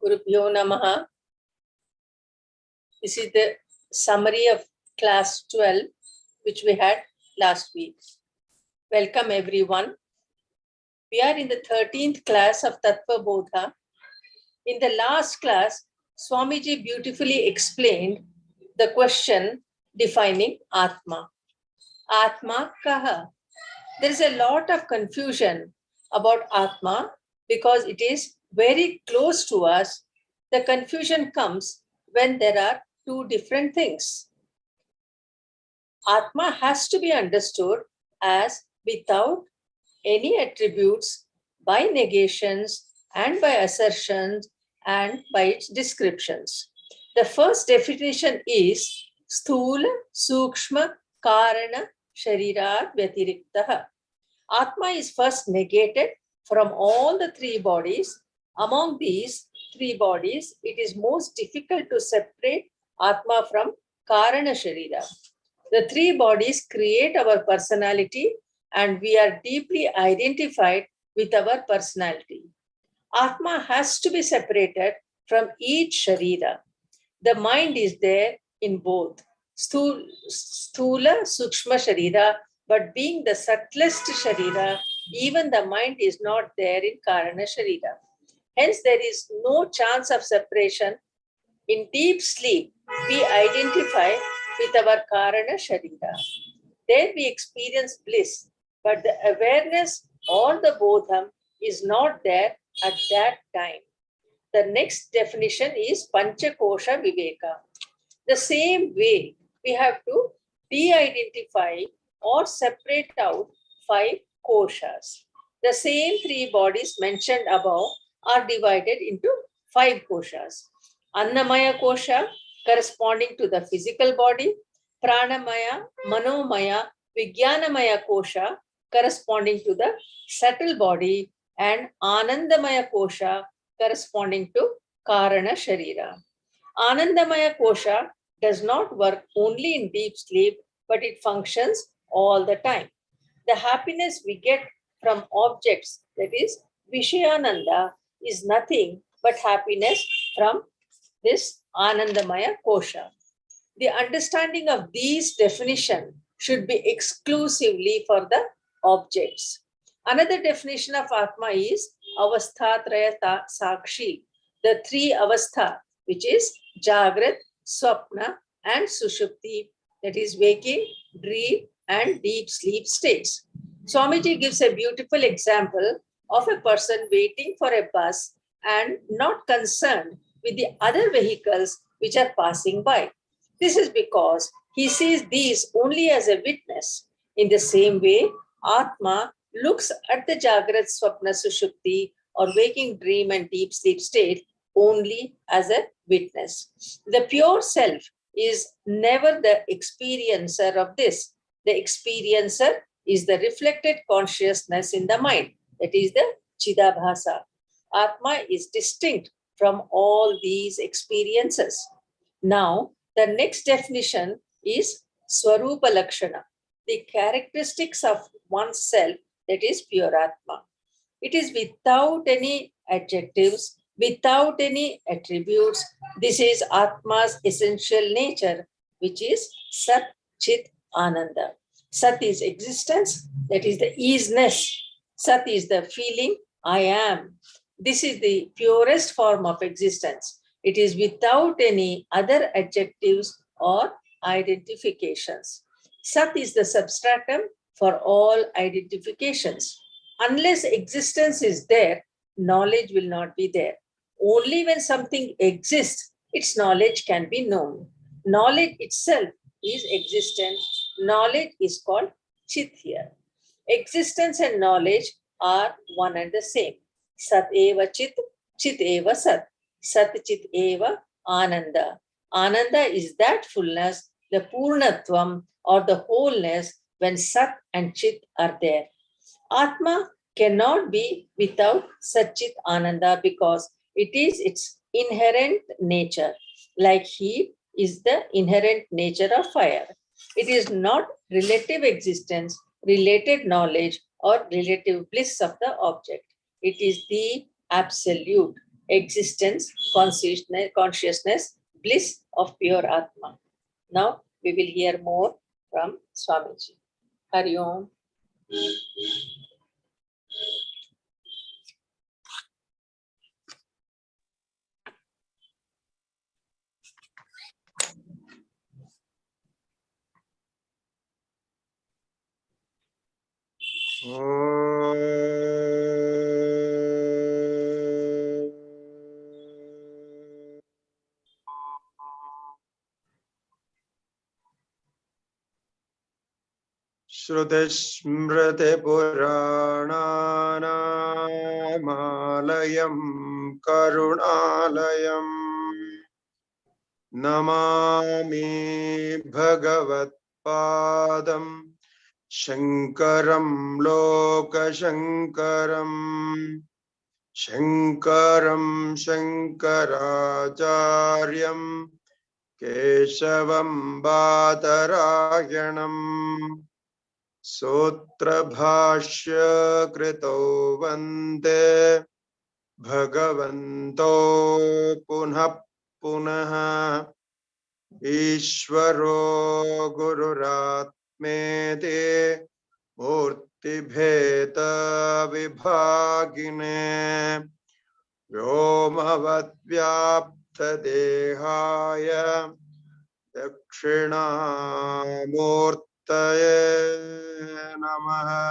Gurubhyo Namaha. This is the summary of class 12, which we had last week. Welcome everyone. We are in the 13th class of Tattvabodha. In the last class, Swamiji beautifully explained the question defining Atma. Atma kaha? There is a lot of confusion about Atma because it is very close to us. The confusion comes when there are two different things. Atma has to be understood as without any attributes, by negations and by assertions and by its descriptions. The first definition is Sthula, Sukshma, Karana, Sharirat, Vyatiriktaha. Atma is first negated from all the three bodies. Among these three bodies, it is most difficult to separate Atma from Karana Sharira. The three bodies create our personality and we are deeply identified with our personality. Atma has to be separated from each Sharira. The mind is there in both Sthula, Sukshma Sharira, but being the subtlest Sharira, even the mind is not there in Karana Sharira. Hence, there is no chance of separation. In deep sleep, we identify with our Karana Sharira. There we experience bliss, but the awareness or the bodham is not there at that time. The next definition is Panchakosha Viveka. The same way, we have to de-identify or separate out 5 koshas. The same 3 bodies mentioned above are divided into 5 koshas. Annamaya kosha corresponding to the physical body, Pranamaya, Manomaya, Vijnanamaya kosha corresponding to the subtle body, and Anandamaya kosha corresponding to Karana Sharira. Anandamaya kosha does not work only in deep sleep, but it functions all the time. The happiness we get from objects, that is Vishayananda, is nothing but happiness from this Anandamaya kosha. The understanding of these definitions should be exclusively for the objects. Another definition of Atma is Avasthatraya Sakshi, the 3 avastha, which is Jagrat, Swapna, and Sushupti, that is waking, dream, and deep sleep states. Swamiji gives a beautiful example of a person waiting for a bus and not concerned with the other vehicles which are passing by. This is because he sees these only as a witness. In the same way, Atma looks at the Jagrat, Swapna, Sushupti, or waking, dream, and deep sleep state only as a witness. The pure self is never the experiencer of this. The experiencer is the reflected consciousness in the mind, that is the Chidabhasa. Atma is distinct from all these experiences. Now, the next definition is Swarupa Lakshana, the characteristics of oneself, that is pure Atma. It is without any adjectives, without any attributes. This is Atma's essential nature, which is Sat Chit Ananda. Sat is existence, that is the easiness. Sat is the feeling, I am. This is the purest form of existence. It is without any other adjectives or identifications. Sat is the substratum for all identifications. Unless existence is there, knowledge will not be there. Only when something exists, its knowledge can be known. Knowledge itself is existent. Knowledge is called Chit here. Existence and knowledge are one and the same. Sat eva chit, chit eva sat. Sat chit eva ananda. Ananda is that fullness, the purnatvam or the wholeness when Sat and Chit are there. Atma cannot be without Sat Chit Ananda because it is its inherent nature. Like heat is the inherent nature of fire. It is not relative existence, related knowledge, or relative bliss of the object. It is the absolute. existence, consciousness, bliss of pure Atma. Now we will hear more from Swamiji. Hari Om. Shrutismritipurananamalaya karunalayam namami bhagavatpadam Shankaram Lokashankaram Shankaram Shankaracharyam Keshavam Badarayanam Sutra Bhashya Krito Vande Bhagavanto Punha Punaha Ishvaro Gururatmete Murtibheta Vibhagine Vyomavadvyapta Dehaya Dakshinamurtaye Namaha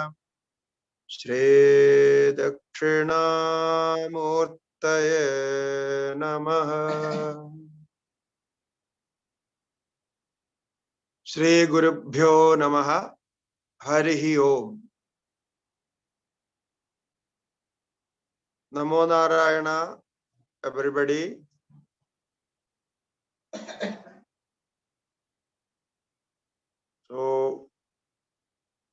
Shri Dakshinamurtaye Namaha Shri Gurubhyo Namaha Harihi Om. Namo Narayana, everybody. So,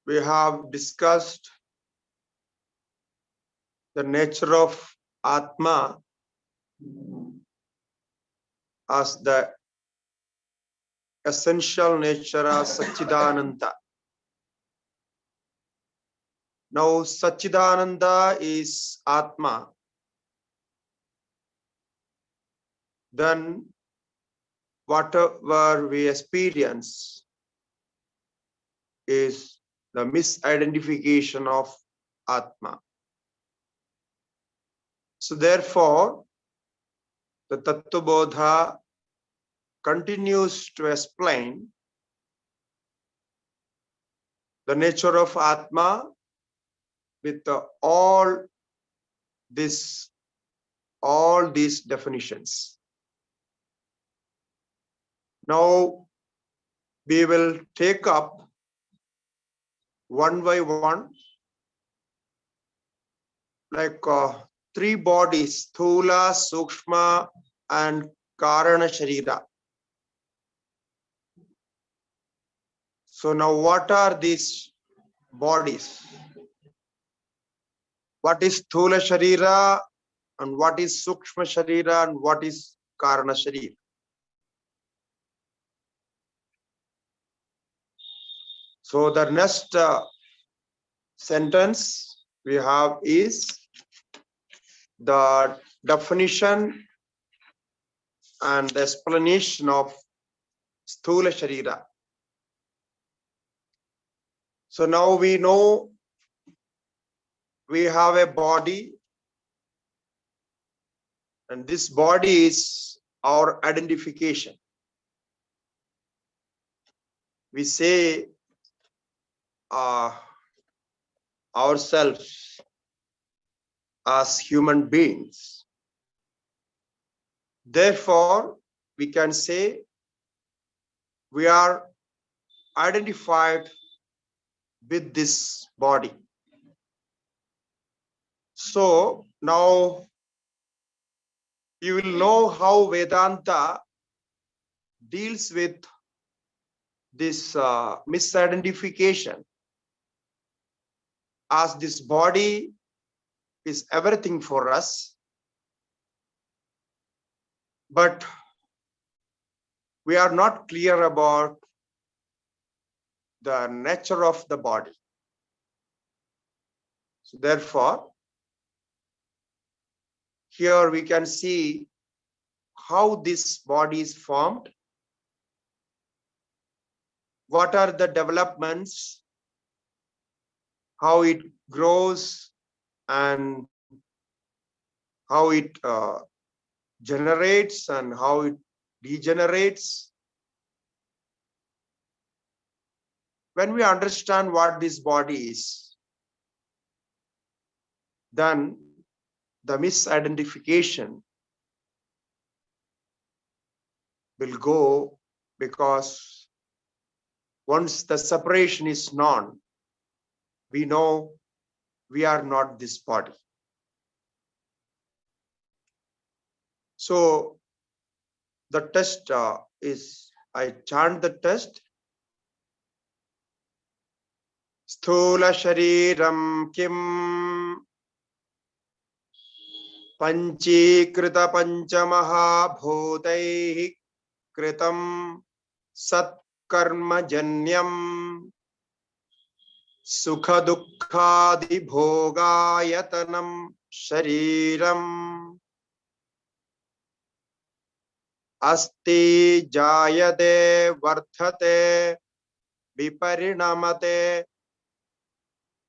we have discussed the nature of Atma as the essential nature of Satchidananda. Now, Satchidananda is Atma. Then, whatever we experience is the misidentification of Atma. So, therefore, the Tattvabodha continues to explain the nature of Atma with all these definitions. Now we will take up one by one, like three bodies: Sthula, Sukshma, and Karana Sharira. So now, what are these bodies? What is Sthula Sharira, and what is Sukshma Sharira, and what is Karana Sharira? So the next sentence we have is the definition and the explanation of Sthula Sharira. So now we know we have a body, and this body is our identification. We say ourselves as human beings. Therefore, we can say we are identified with this body. So now you will know how Vedanta deals with this misidentification, as this body is everything for us, but we are not clear about the nature of the body. So therefore, here we can see how this body is formed, what are the developments, how it grows, and how it generates and how it degenerates. When we understand what this body is, then the misidentification will go, because once the separation is known, we know we are not this body. So the test is, I chant the test. Sthula shariram kim panchikrita panchamaha bhutaihi kritam satkarma janyam sukha dukkhadi bhogayatanam shariram asti jayate varthate viparinamate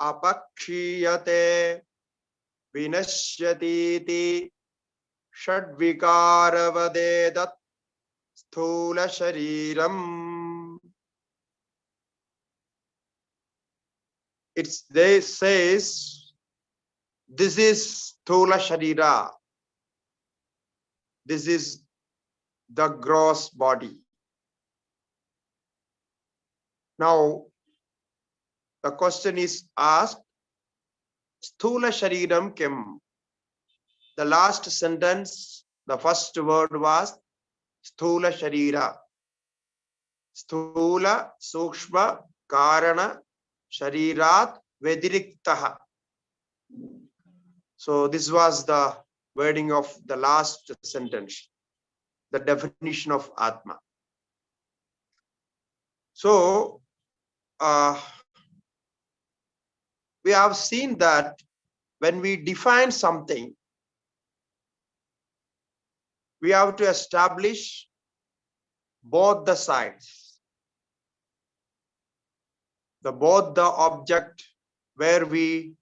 apakshiyate vinashyatiti shadvikaravadedat sthula shariram. They says this is sthula sharira. This is the gross body. Now the question is asked, sthula shariram kim? The last sentence, the first word was sthula sharira. Sthula sukshma karana sharirat vediriktaha. So this was the wording of the last sentence, the definition of Atma. So we have seen that when we define something, we have to establish both the sides, both the object where we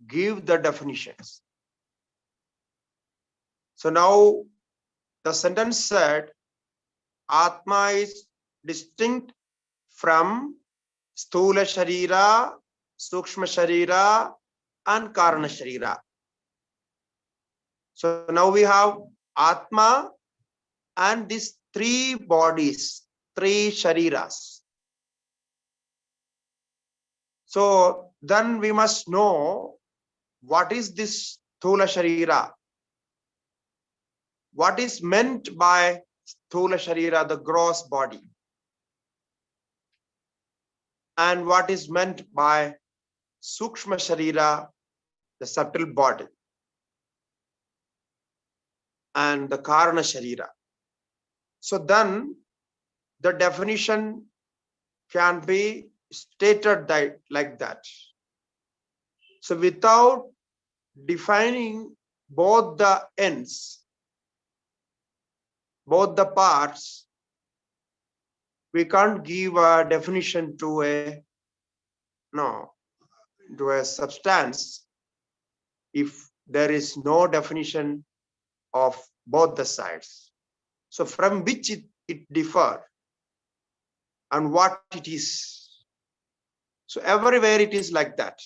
give the definitions. So now the sentence said Atma is distinct from Sthula Sharira, Sukshma Sharira, and Karana Sharira. So now we have Atma and these three bodies, three Shariras. So then we must know what is this Sthula Sharira? What is meant by Sthula Sharira, the gross body? And what is meant by Sukshma Sharira, the subtle body? And the Karana Sharira. So then the definition can be stated like that. So without defining both the ends, both the parts, we can't give a definition to a substance if there is no definition of both the sides. So from which it differs and what it is. So everywhere it is like that.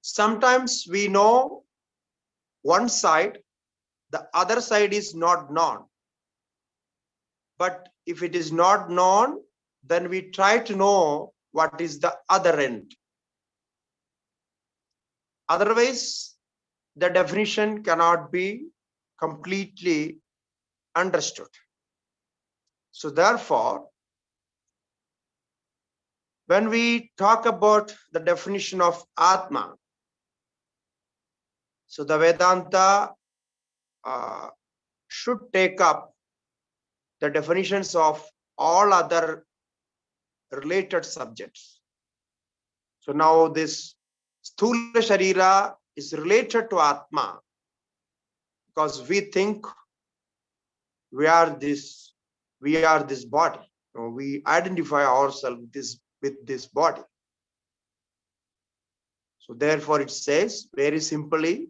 Sometimes we know one side, the other side is not known. But if it is not known, then we try to know what is the other end. Otherwise, the definition cannot be completely understood. So therefore, when we talk about the definition of Atma, so the Vedanta should take up the definitions of all other related subjects. So now this Sthula Sharira is related to Atma, because we think we are this body. We identify ourselves with this body. So therefore it says very simply,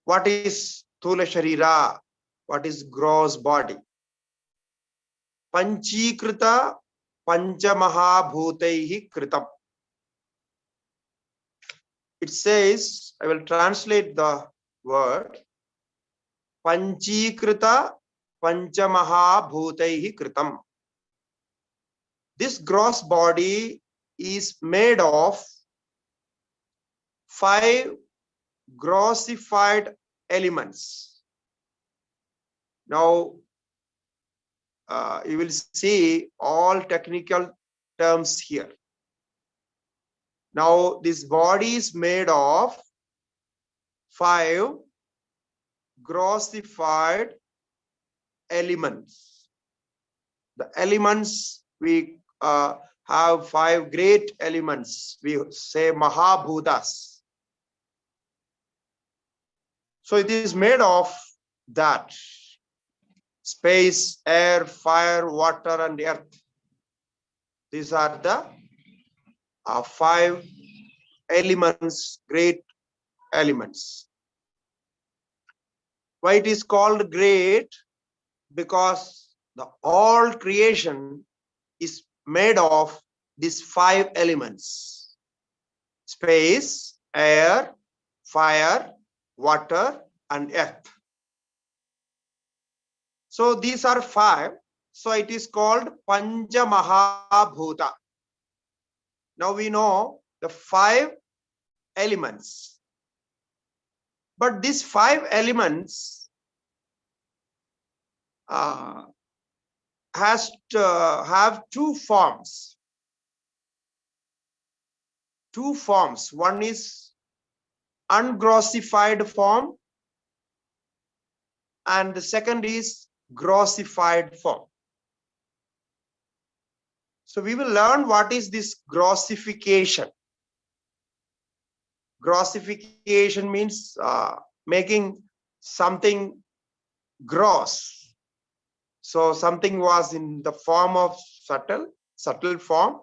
what is Thula Sharira? What is gross body? Panchikrita Panchamahabhutaihi Kritam. It says, I will translate the word, Panchikrita Panchamahabhutaihi Kritam. This gross body is made of 5 grossified elements. Now, you will see all technical terms here. Now, this body is made of 5 grossified elements. The elements, we have 5 great elements. We say Mahabhutas. So it is made of that. Space, air, fire, water, and earth. These are the 5 elements, great elements. Why it is called great? Because the all creation is made of these 5 elements: space, air, fire, water, and earth. So these are 5. So it is called Pancha Mahabhuta. Now we know the 5 elements. But these 5 elements has to have 2 forms. 2 forms. One is ungrossified form, and the second is grossified form. So we will learn what is this grossification. Grossification means making something gross. So something was in the form of subtle form.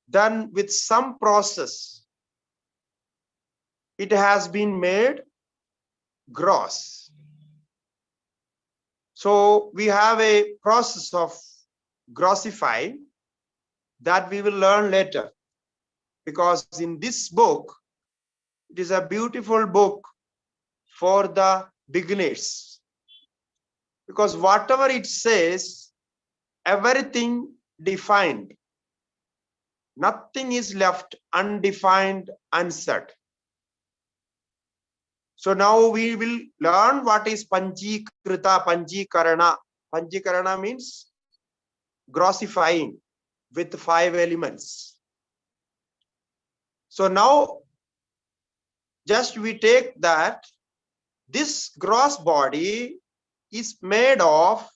Then with some process, it has been made gross. So we have a process of grossifying that we will learn later, because in this book, it is a beautiful book for the beginners, because whatever it says, everything defined, nothing is left undefined, unsaid. So now we will learn what is Panchikrita, Panchikarana. Panchikarana means grossifying with 5 elements. So now just we take that this gross body is made of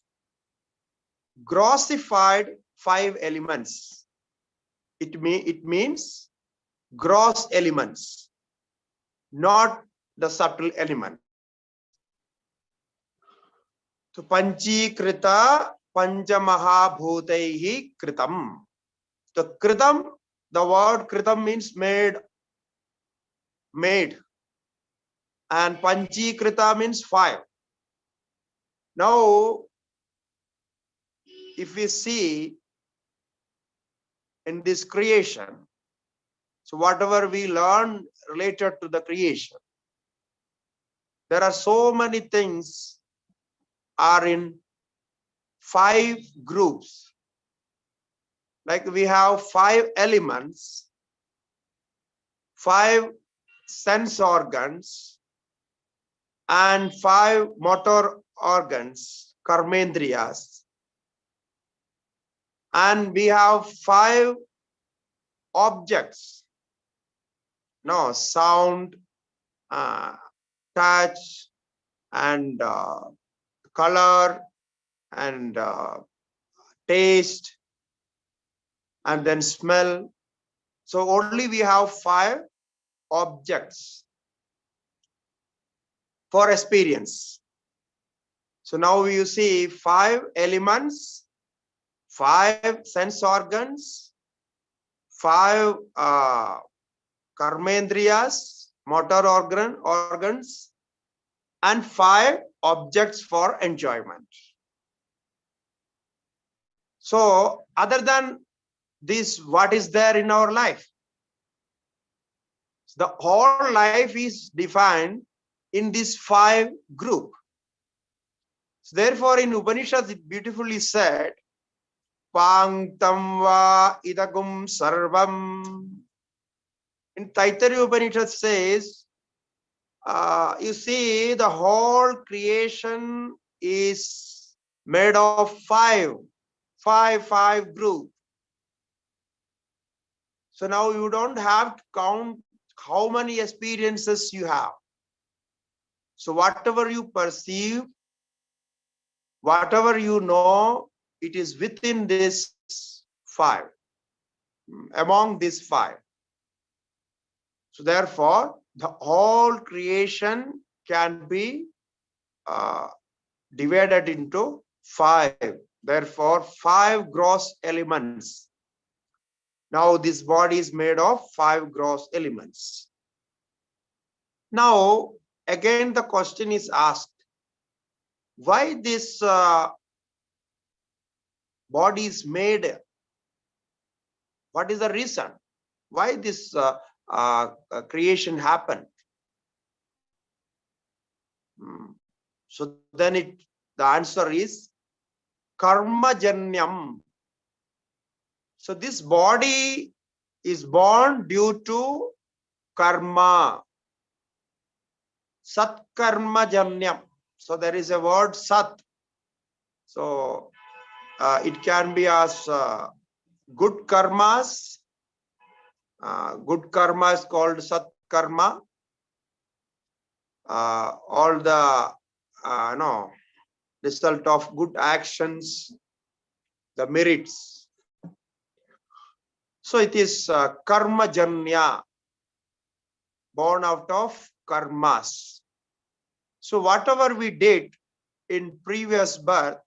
grossified 5 elements. It means gross elements, not the subtle element. So Panchikrita Panchamahabhutaihi Kritam. The Kritam, the word Kritam means made. And Panchikrita means 5. Now, if we see in this creation, so whatever we learn related to the creation, there are so many things are in 5 groups. Like we have 5 elements, 5 sense organs, and 5 motor organs, karmendriyas. And we have 5 objects. No, sound, touch, and color, and taste, and then smell. So only we have 5 objects. for experience. So now you see 5 elements, 5 sense organs, 5 karmendriyas, motor organs, and 5 objects for enjoyment. So other than this, what is there in our life? The whole life is defined in this 5 group. So therefore, in Upanishads, it beautifully said, Pangtam va idagum sarvam. In Taittiriya Upanishad says, you see, the whole creation is made of 5 group. So now you don't have to count how many experiences you have. So whatever you perceive, whatever you know, it is within this 5, among these 5. So therefore, the whole creation can be divided into 5. Therefore, 5 gross elements. Now this body is made of 5 gross elements. Now, again, the question is asked, why this body is made? What is the reason? Why this creation happened? So then the answer is karma janyam. So this body is born due to karma. Sat karma janyam. So there is a word sat. So it can be as good karmas. Good karma is called sat karma. All the result of good actions, the merits. So it is karma janya, born out of karmas. So whatever we did in previous birth,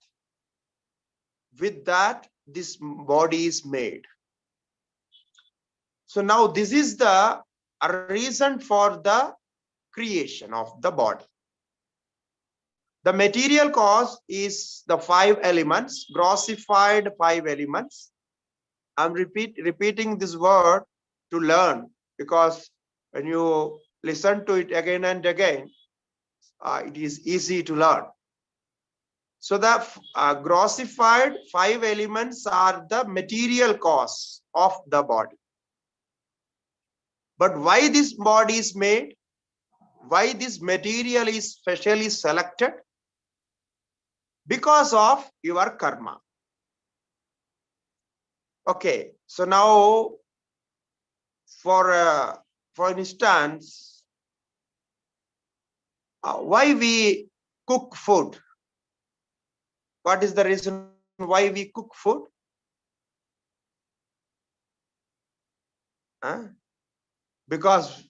with that this body is made. So now this is the reason for the creation of the body. The material cause is the 5 elements, grossified 5 elements. I'm repeating this word to learn, because when you listen to it again and again, it is easy to learn. So the grossified 5 elements are the material cause of the body. But why this body is made? Why this material is specially selected? Because of your karma. Okay, so now for instance, why we cook food? What is the reason why we cook food? Because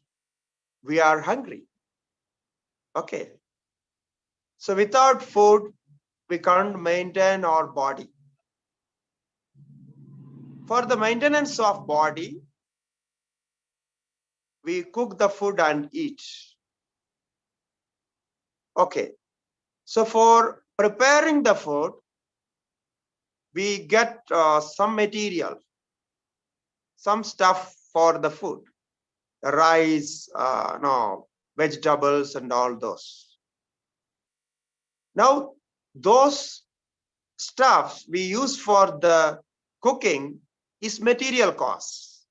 we are hungry. Okay. So without food, we can't maintain our body. For the maintenance of body, we cook the food and eat. Okay. So for preparing the food, we get some material, some stuff for the food, the rice, vegetables and all those. Now, those stuffs we use for the cooking is material cost.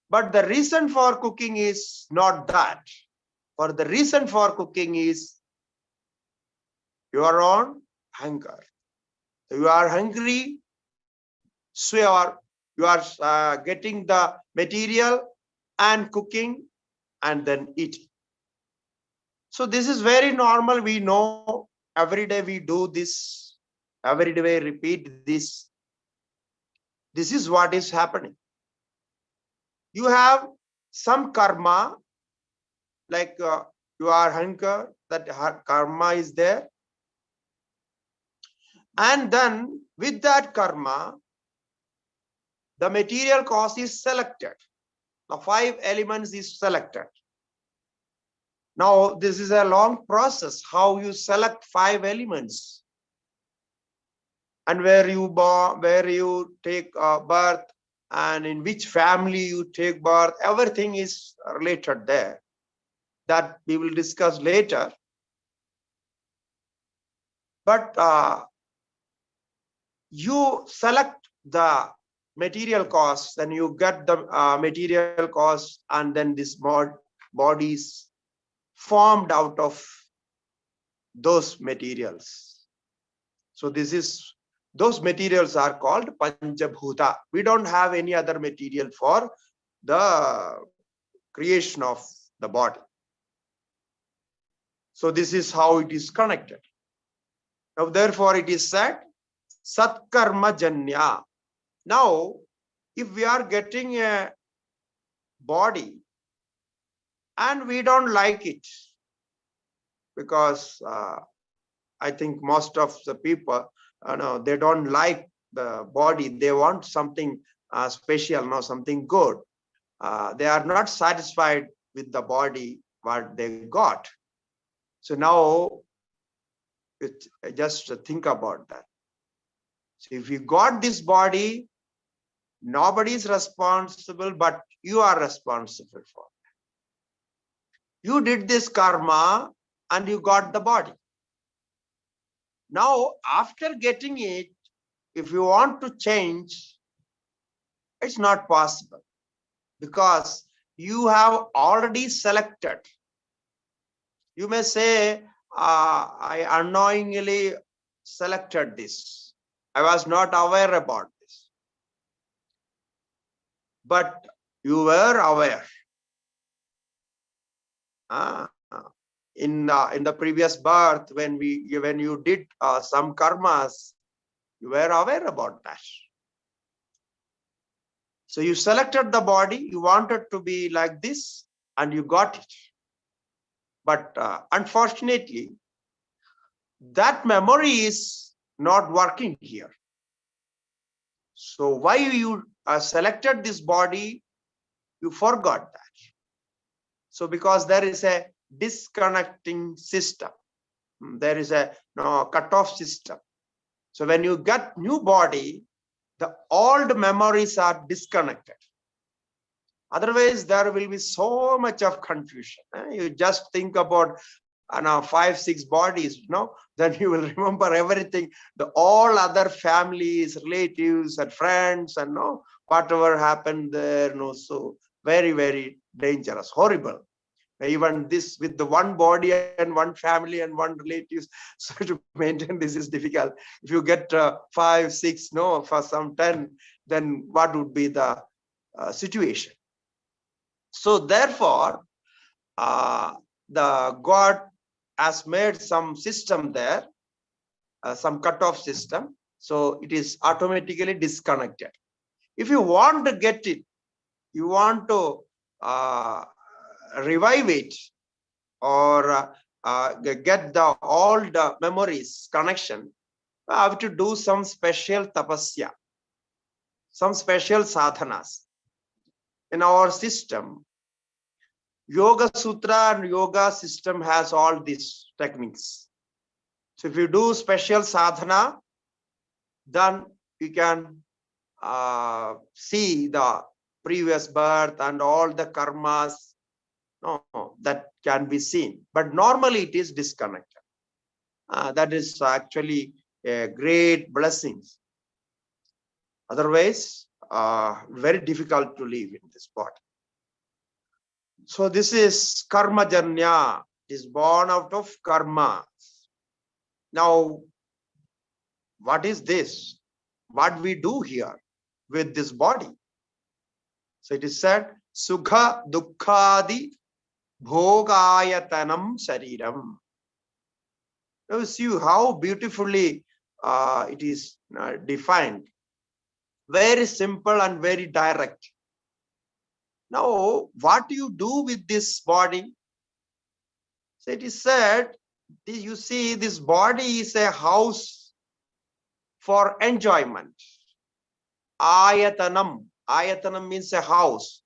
But the reason for cooking is not that. For the reason for cooking is your own hunger. So you are hungry, so you are getting the material and cooking and then eating. So this is very normal. We know every day we do this, every day we repeat this. This is what is happening. You have some karma like you are hunger, that karma is there. And then with that karma, the material cause is selected. The 5 elements is selected. Now, this is a long process, how you select 5 elements. And where you take birth, and in which family you take birth, everything is related there. That we will discuss later. But you select the material cause, then you get the material cause, and then this body is formed out of those materials. So those materials are called Panchabhuta. We don't have any other material for the creation of the body. So this is how it is connected. Now, therefore, it is said, Satkarma Janya. Now, if we are getting a body and we don't like it, because I think most of the people, they don't like the body. They want something special, something good. They are not satisfied with the body, what they got. So now, just think about that. So if you got this body, nobody is responsible, but you are responsible for it. You did this karma and you got the body. Now, after getting it, if you want to change, it's not possible, because you have already selected. You may say, I unknowingly selected this. I was not aware about this. But you were aware. In the previous birth, when you did some karmas, you were aware about that. So you selected the body, you wanted to be like this, and you got it. But unfortunately, that memory is not working here. So why you selected this body, you forgot that. So because there is a disconnecting system, there is a cut-off system. So when you get new body, the old memories are disconnected. Otherwise, there will be so much of confusion. You just think about 5, 6 bodies, then you will remember everything. All other families, relatives, and friends, and whatever happened there. So very, very dangerous, horrible. Even this with the one body and one family and one relatives, so to maintain this is difficult. If you get 5, 6, for some 10, then what would be the situation? So therefore, the God has made some system there, some cutoff system. So it is automatically disconnected. If you want to get it, you want to revive it, or get the old memories connection, you have to do some special tapasya, some special sadhanas. In our system, Yoga Sutra and Yoga system has all these techniques. So if you do special sadhana, then you can see the previous birth and all the karmas that can be seen. But normally it is disconnected. That is actually a great blessing. Otherwise, very difficult to live in this body. So this is karma janya, is born out of karma. Now, what is this? What we do here with this body? So it is said, sukha dukkhadi bhogayatanam shariram. Now see how beautifully it is defined. Very simple and very direct. Now, what do you do with this body? So it is said, you see, this body is a house for enjoyment. Ayatanam. Ayatanam means a house,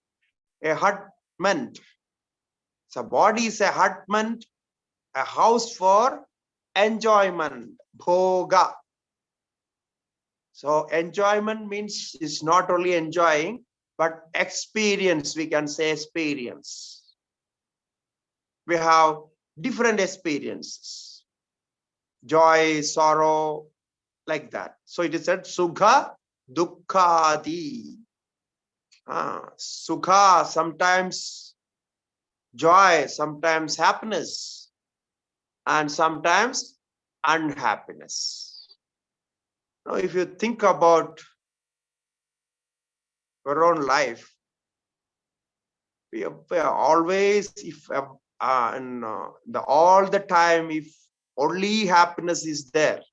a hutment. So body is a hutment, a house for enjoyment. Bhoga. So enjoyment means it's not only enjoying, but experience, we can say experience. We have different experiences. Joy, sorrow, like that. So it is said sukha, dukkhadi. Sukha, sometimes joy, sometimes happiness, and sometimes unhappiness. Now, if you think about your own life, we are always, if all the time, if only happiness is there,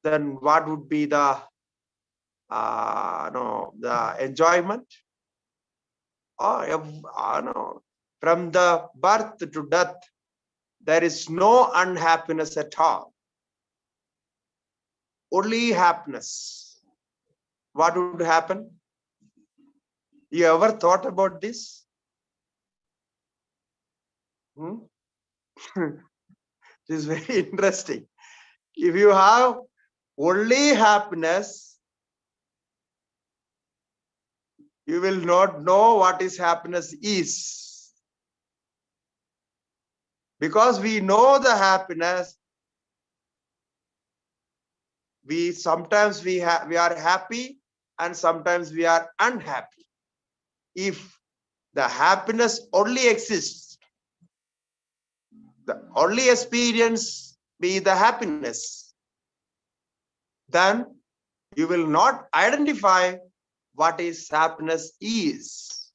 then what would be the the enjoyment? No. From the birth to death, there is no unhappiness at all. Only happiness. What would happen? You ever thought about this? It is very interesting. If you have only happiness, you will not know what is happiness is. Because we know the happiness, sometimes we are happy and sometimes we are unhappy. If the happiness only exists, the only experience be the happiness, then you will not identify what is happiness is.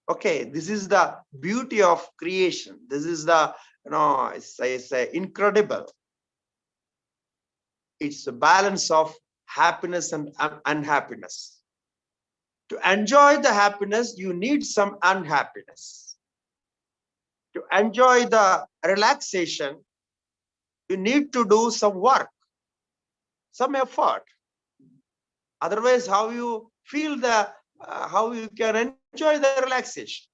Okay, this is the beauty of creation. This is the, it's incredible. It's a balance of happiness and unhappiness. To enjoy the happiness, you need some unhappiness. To enjoy the relaxation, you need to do some work, some effort. Otherwise, how you feel how you can enjoy the relaxation?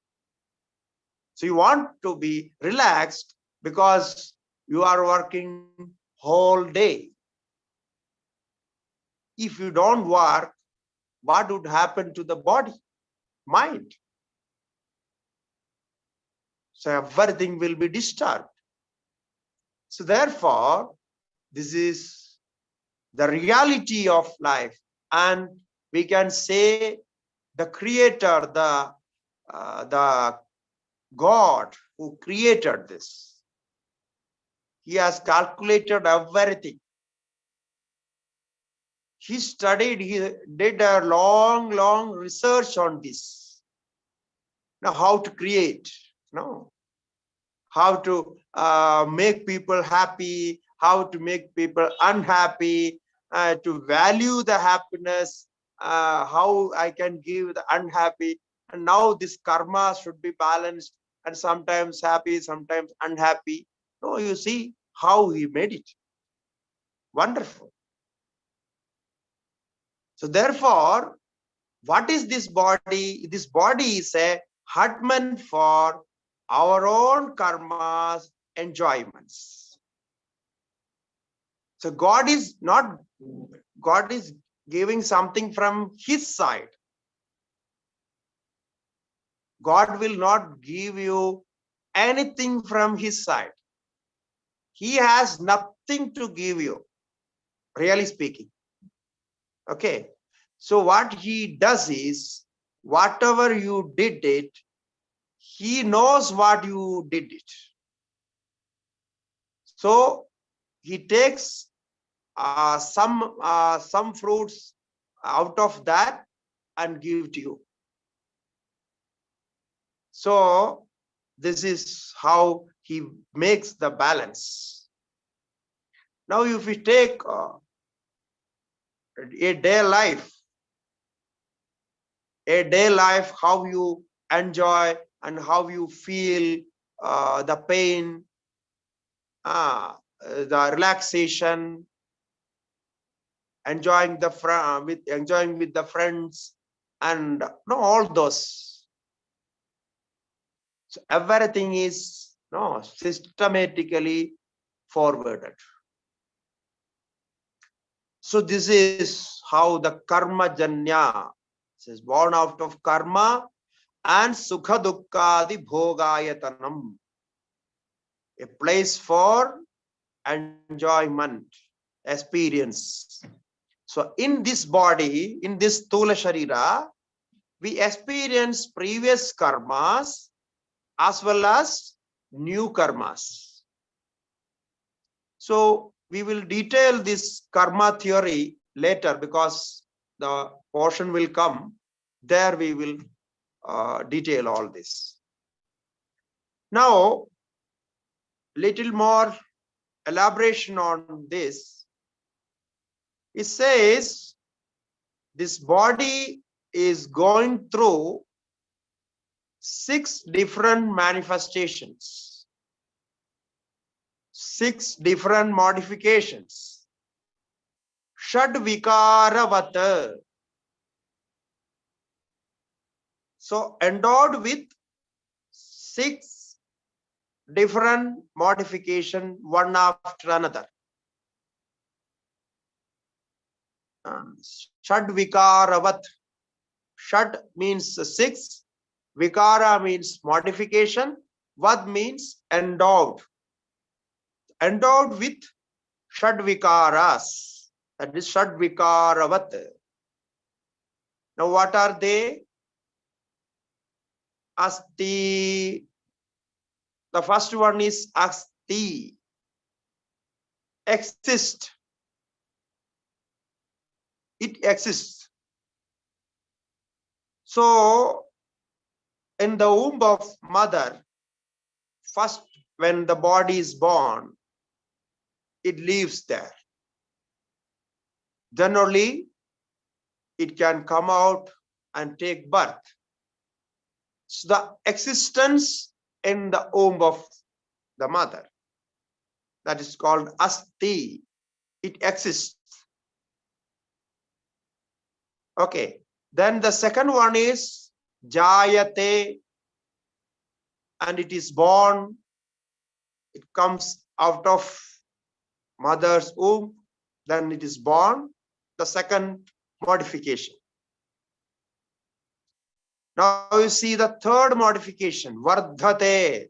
So you want to be relaxed because you are working whole day. If you don't work, what would happen to the body, mind? So everything will be disturbed. So therefore, this is the reality of life. And we can say the creator, the God who created this, he has calculated everything. He studied, he did a long research on this. Now, how to create, how to make people happy, how to make people unhappy, to value the happiness, how I can give the unhappy. And now this karma should be balanced and sometimes happy, sometimes unhappy. No, you see how he made it. Wonderful. So therefore, what is this body? This body is a hutment for our own karmas, enjoyments. So God is giving something from his side. God will not give you anything from his side. He has nothing to give you, really speaking. Okay. So what he does is, whatever you did it, he knows what you did it. So he takes some fruits out of that and give to you. So this is how he makes the balance. Now, if we take a day life, how you enjoy and how you feel the pain, the relaxation, enjoying with the friends, and all those. So everything is systematically forwarded. So this is how the karma janya is born out of karma and sukha dukkadi bhogayatanam, a place for enjoyment, experience. So in this body, in this Tula Sharira, we experience previous karmas as well as new karmas. So we will detail this karma theory later, because the portion will come. There we will detail all this. Now, little more elaboration on this. It says this body is going through 6 different manifestations, 6 different modifications. Shad vikaravat. So endowed with 6 different modification, one after another. Shad vikaravat. Shad means 6. Vikara means modification. Vad means endowed. Endowed with Shad vikaras. That is Shad vikaravat. Now what are they? Asti. The first one is asti. Exist. It exists. So in the womb of mother, first when the body is born, it lives there. Then only it can come out and take birth. So the existence in the womb of the mother, that is called asti. It exists. Okay. Then the second one is jayate, and it is born. It comes out of mother's womb, then it is born. The second modification. Now you see the third modification, vardhate.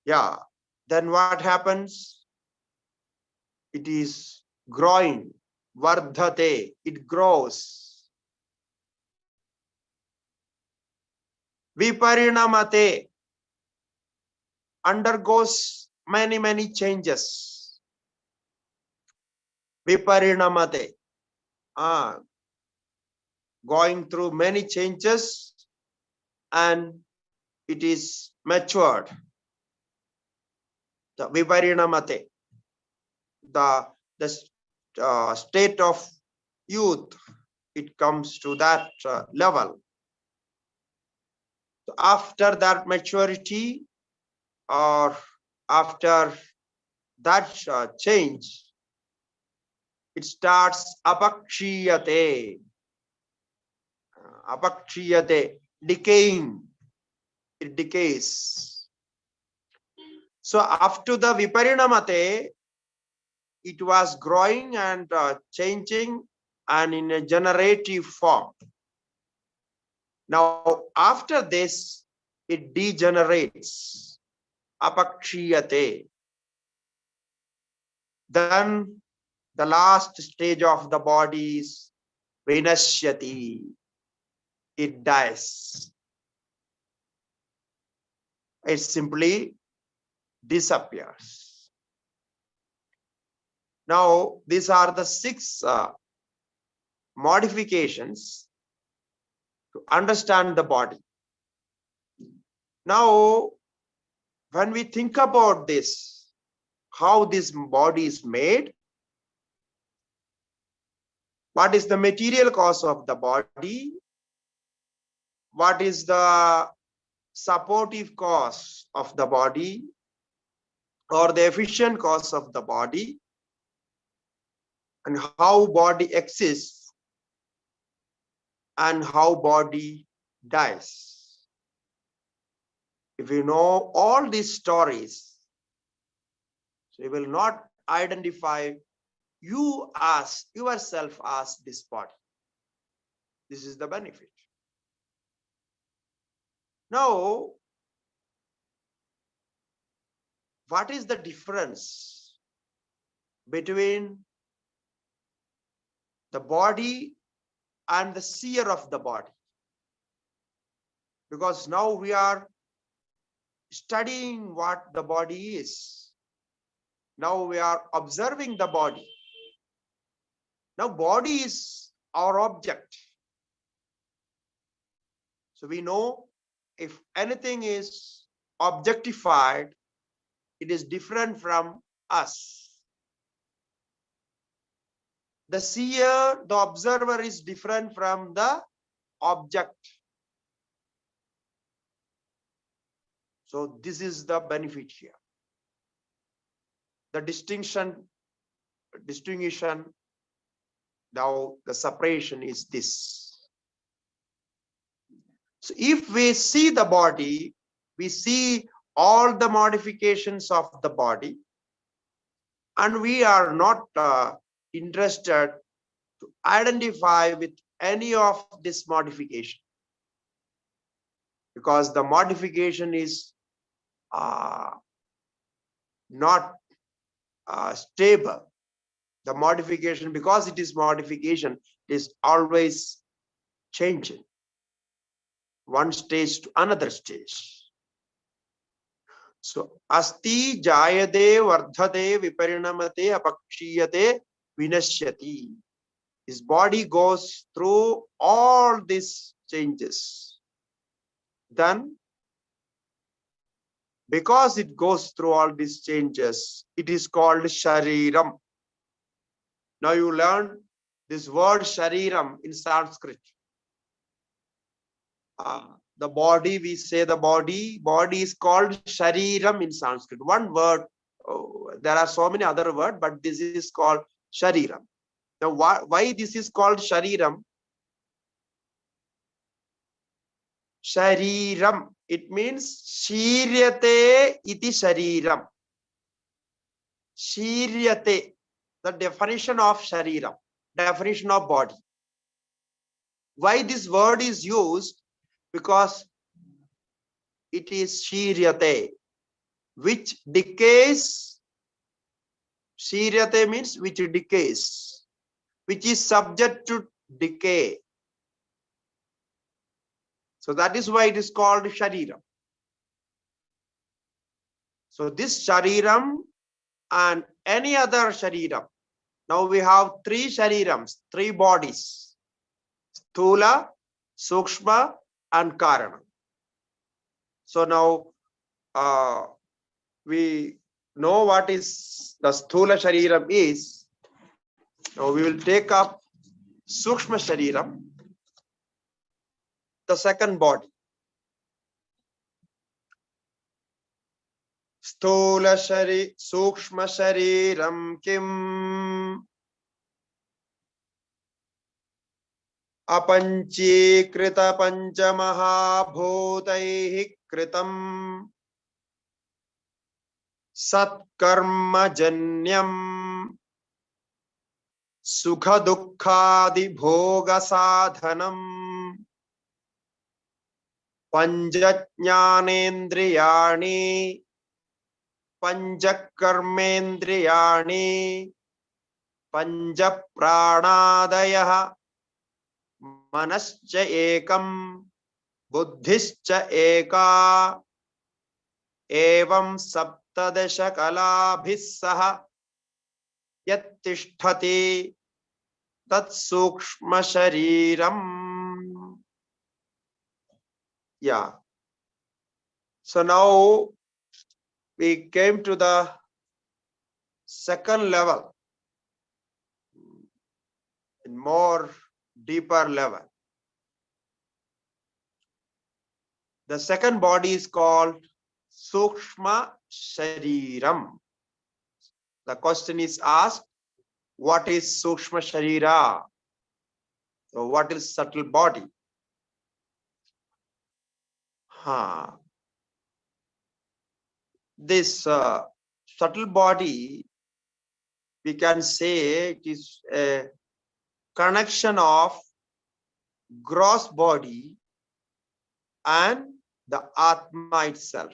Yeah. Then what happens? It is growing. Vardhate. It grows. Viparinamate. Undergoes many changes. Viparinamate. Going through many changes, and it is matured. The viparinamate. The state of youth, it comes to that level. So after that maturity, or after that change, it starts apakshiyate. Apakshiyate, decaying. It decays. So after the viparinamate, it was growing and changing, and in a generative form. Now after this, it degenerates. Apakshiyate. Then the last stage of the body is vinashyati. It dies. It simply disappears. Now these are the 6 modifications to understand the body. Now when we think about this, how this body is made, what is the material cause of the body? what is the supportive cause of the body or the efficient cause of the body, and how body exists and how body dies. If you know all these stories, so you will not identify you as yourself as this body. This is the benefit. Now, what is the difference between the body and the seer of the body? Because now we are studying what the body is. Now we are observing the body. Now body is our object. So we know if anything is objectified, it is different from us. The seer, the observer is different from the object. So this is the benefit here. The distinction, now the separation is this. So if we see the body, we see all the modifications of the body, and we are not interested to identify with any of this modification, because the modification is not stable. The modification, because it is modification, is always changing one stage to another stage. So asti jayate vardhate viparinamate apakshiyate vinashyati. His body goes through all these changes. Then, because it goes through all these changes, it is called shariram. Now you learn this word shariram in Sanskrit. The body, we say the body is called shariram in Sanskrit. One word, there are so many other words, but this is called shariram. Now why this is called shariram? Shariram, it means shiryate iti shariram. Shiryate, the definition of shariram, definition of body. Why this word is used? Because it is shiryate, which decays. Shiryate means which decays, which is subject to decay. So that is why it is called shariram. So this shariram and any other shariram. Now we have three sharirams, three bodies: Sthula, Sukshma, and Karana. So now we know what is the Sthula shariram is. Now we will take up Sukshma shariram, the second body. Sthula shari Sukshma shariram kim apanchikrita panchamahabhutaihi kritam satkarma janyam sukha dukkhadi bhoga sadhanam panjajnanendriyani panchakarmendriyani panchapranadayah manascha ekam buddhischa eka evam saptadasha kalabhis saha yattisthati tat sukshma shariram. Yeah. So now we came to the second level, in more deeper level. The second body is called Sukshma Shariram. The question is asked, what is Sukshma Sharira? So what is subtle body? This subtle body, we can say it is a connection of gross body and the Atma itself.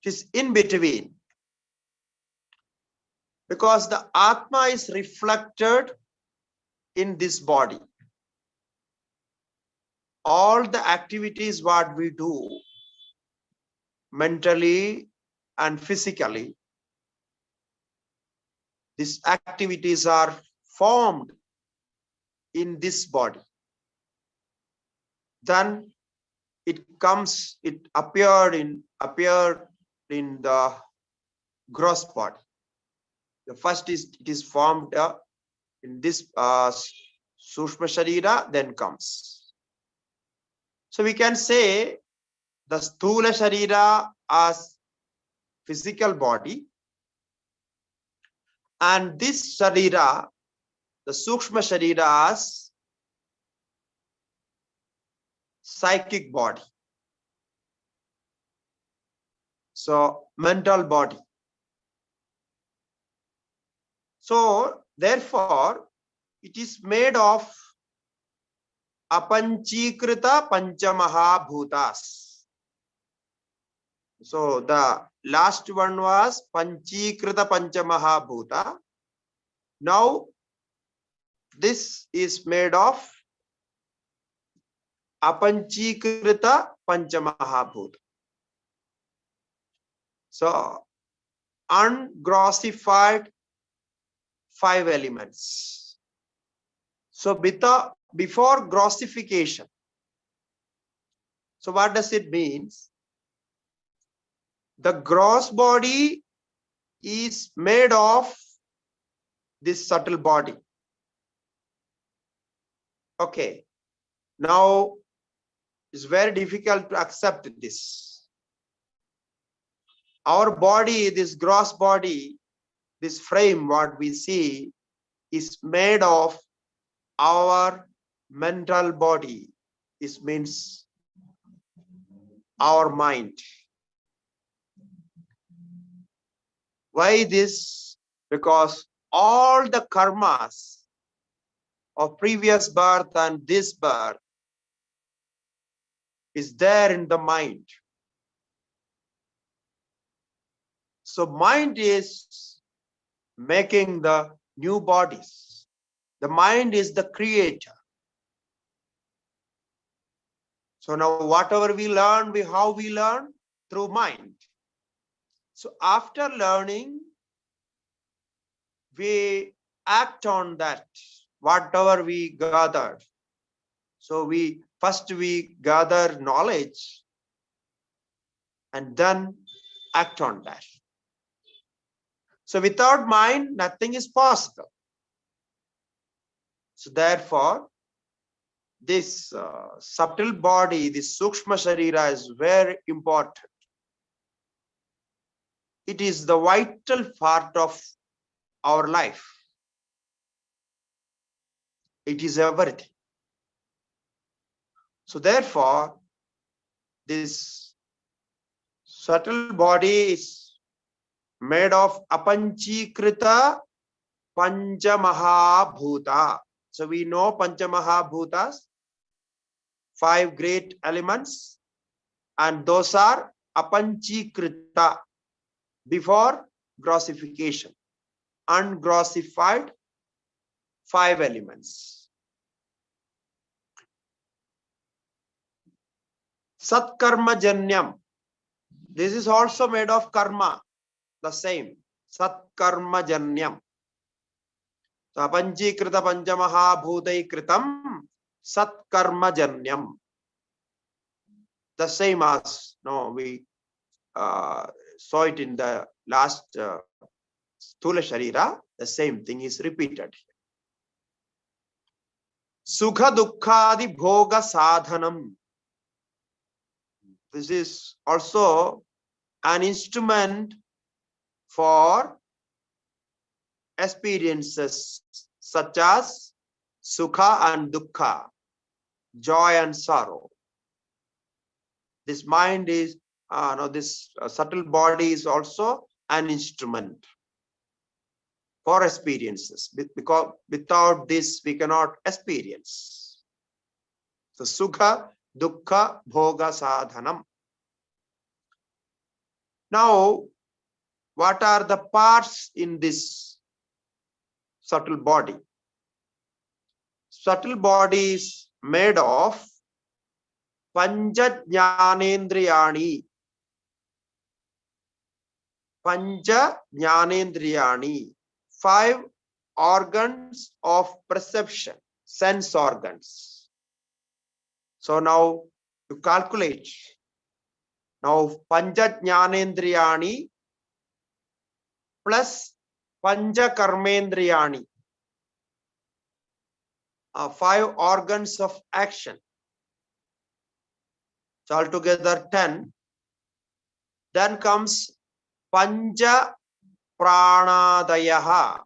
It is in between. Because the Atma is reflected in this body. All the activities what we do mentally and physically, these activities are formed in this body. Then it appeared in the gross body. The first is it is formed in this Sushma Sharira, then comes. So we can say the Sthula Sharira as physical body, and this Sharira, the Sukshma Sharira, as psychic body. So mental body. So therefore, it is made of apanchikrita panchamaha bhutas. So the last one was panchikrita panchamaha bhuta. Now this is made of apanchikrita panchamaha bhuta. So ungrossified 5 elements. So before grossification. So what does it mean? The gross body is made of this subtle body. Okay. Now it's very difficult to accept this. Our body, this gross body, this frame, what we see, is made of our mental body. This means our mind. Why this? Because all the karmas of previous birth and this birth is there in the mind. So mind is making the new bodies. The mind is the creator. So now whatever we learn, how we learn? Through mind. So after learning, we act on that, whatever we gathered. So first we gather knowledge and then act on that. So without mind, nothing is possible. So therefore, this subtle body, this Sukshma Sharira, is very important. It is the vital part of our life. It is everything. So therefore, this subtle body is made of apanchikrita panchamahabhuta. So we know panchamahabhutas, 5 great elements, and those are apanchikrita, before grossification, ungrossified 5 elements. Satkarma janyam. This is also made of karma, the same. Satkarma janyam. So apanchikrita panchamaha bhutai kritam satkarma janyam. The same as we saw it in the last Sthula Sharira. The same thing is repeated. Sukha dukkhadi bhoga sadhanam. This is also an instrument for experiences such as sukha and dukkha, joy and sorrow. This mind is, this subtle body is also an instrument for experiences, because without this we cannot experience. So sukha, dukkha, bhoga, sadhanam. Now, what are the parts in this subtle body? Subtle body is made of Panja Jnanendriyani. Panja Jnanendriyani. 5 organs of perception, sense organs. So now you calculate. Now Panja Jnanendriyani plus Panja Karmendriyani. 5 organs of action. So altogether 10. Then comes Panja Pranadayaha.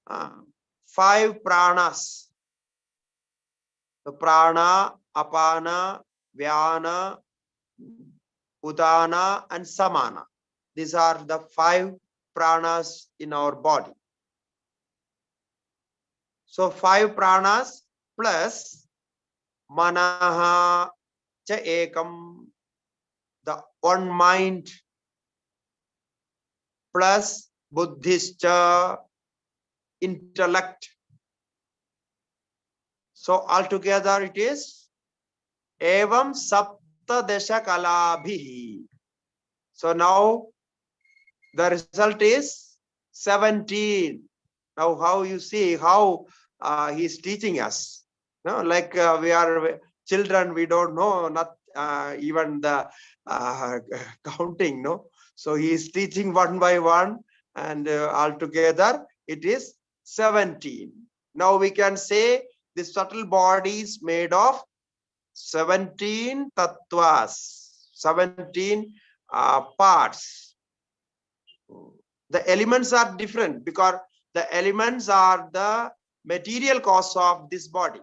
5 pranas. The prana, apana, vyana, udana, and samana. These are the 5 pranas in our body. So 5 pranas plus manaha cha ekam, the one mind, plus buddhischa, intellect. So altogether it is evam sapta desha kalabhi. So now the result is 17. Now how you see how he is teaching us. No, like we are children, we don't know not even the counting. No, so he is teaching one by one, and altogether it is 17. Now we can say the subtle body is made of 17 tattvas, 17 parts. The elements are different because the elements are the material cause of this body.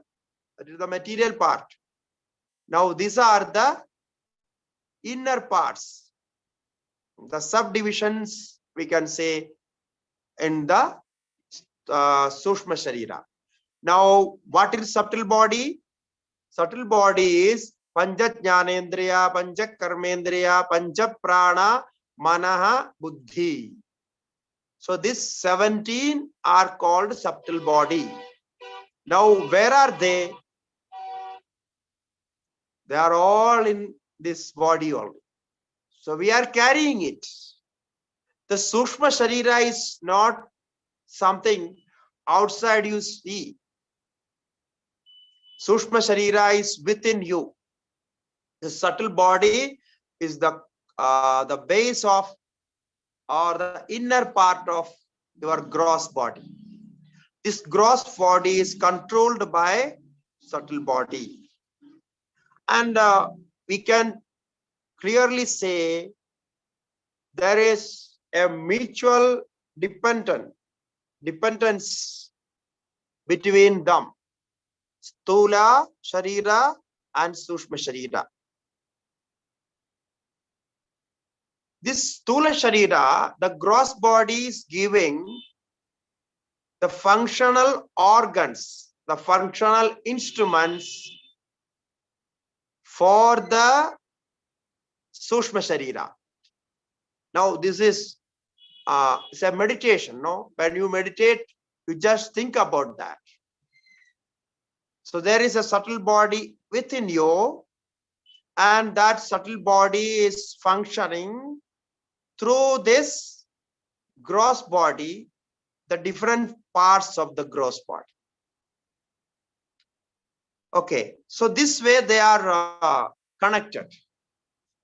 That is the material part. Now these are the inner parts, the subdivisions we can say in the Sushma Sharira. Now what is subtle body? Subtle body is Panja Jnanendriya, Panja Karmendriya, Panja Prana, Manaha, Buddhi. So these 17 are called subtle body. Now where are they? They are all in this body only. So we are carrying it. The Sushma Sharira is not something outside you see. Sushma Sharira is within you. The subtle body is the base of, or the inner part of your gross body. This gross body is controlled by subtle body. And we can clearly say there is a mutual dependence between them, Stula Sharira and Sushma Sharira. This Stula Sharira, the gross body is giving the functional organs, the functional instruments for the Sushma Sharira. Now this is it's a meditation, no? When you meditate, you just think about that. So there is a subtle body within you, and that subtle body is functioning through this gross body, the different parts of the gross body. Okay, so this way they are connected.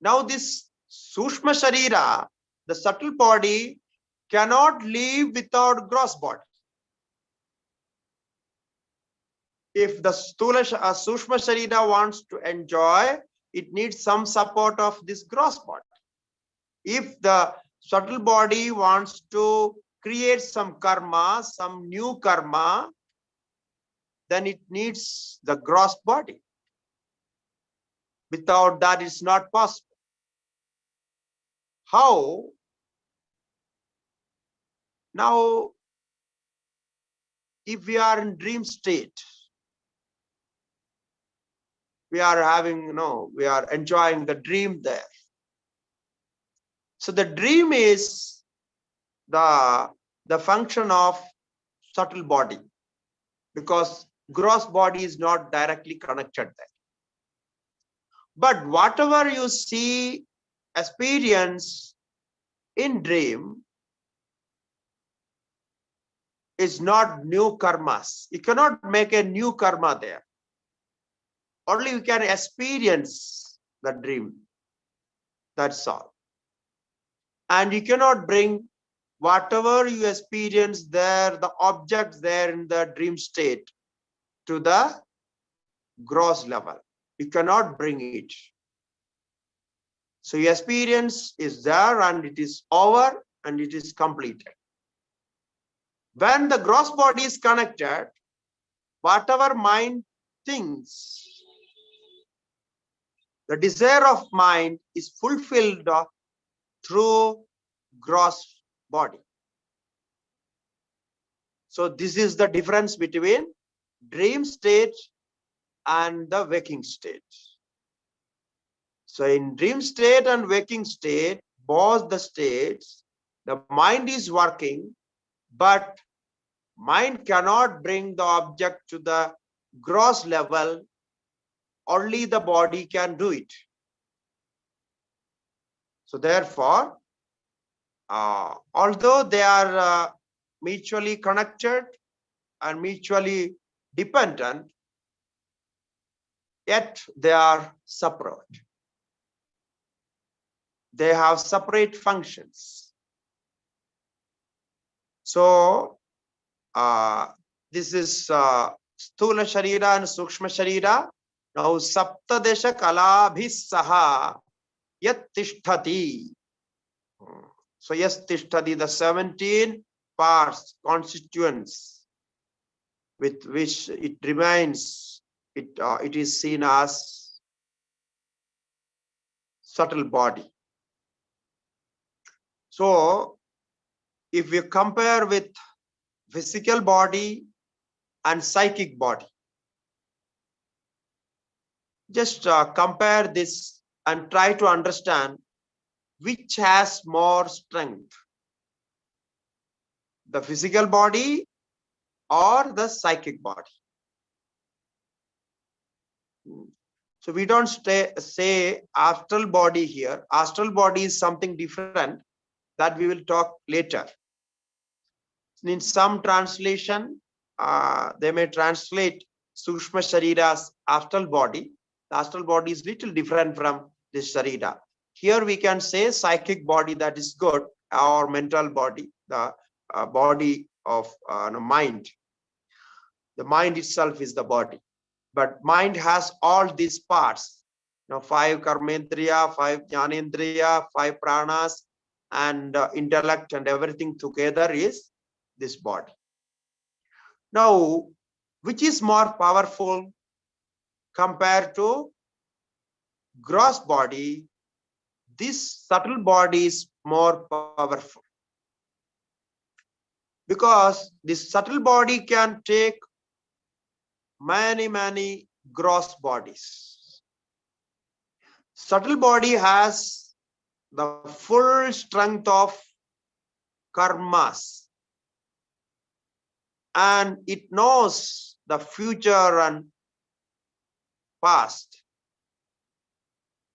Now this Sushma Sharira, the subtle body, cannot live without gross body. If the Sushma Sharira wants to enjoy, it needs some support of this gross body. If the subtle body wants to create some karma, some new karma, then it needs the gross body. Without that, it's not possible. How? Now, if we are in dream state, we are having, we are enjoying the dream there. So the dream is the function of subtle body, because gross body is not directly connected there. But whatever you see, experience in dream is not new karmas. You cannot make a new karma there. Only you can experience the dream. That's all. And you cannot bring whatever you experience there, the objects there in the dream state, to the gross level. You cannot bring it. So your experience is there and it is over and it is completed. When the gross body is connected, whatever mind thinks, the desire of mind is fulfilled through gross body. So this is the difference between dream state and the waking state. So in dream state and waking state, both the states, the mind is working, but mind cannot bring the object to the gross level. Only the body can do it. So therefore, although they are mutually connected and mutually dependent, yet they are separate. They have separate functions. So this is Sthula Sharira and Sukshma Sharira. Now Saptadesha Kalabhis Saha Yat Tishtati. So yes, Tishtati, the 17 parts, constituents with which it remains, it is seen as subtle body. So if we compare with physical body and psychic body, just compare this and try to understand which has more strength, the physical body or the psychic body. So we don't say astral body here. Astral body is something different that we will talk later. In some translation, they may translate Sukshma Sharira's astral body. The astral body is little different from this Sharira. Here we can say psychic body, that is good, or mental body, the body of mind. The mind itself is the body. But mind has all these parts. 5 karmendriya, 5 jnanendriya, 5 pranas, and intellect and everything together is this body. Now, which is more powerful compared to gross body? This subtle body is more powerful, because this subtle body can take many gross bodies. Subtle body has the full strength of karmas, and it knows the future and past.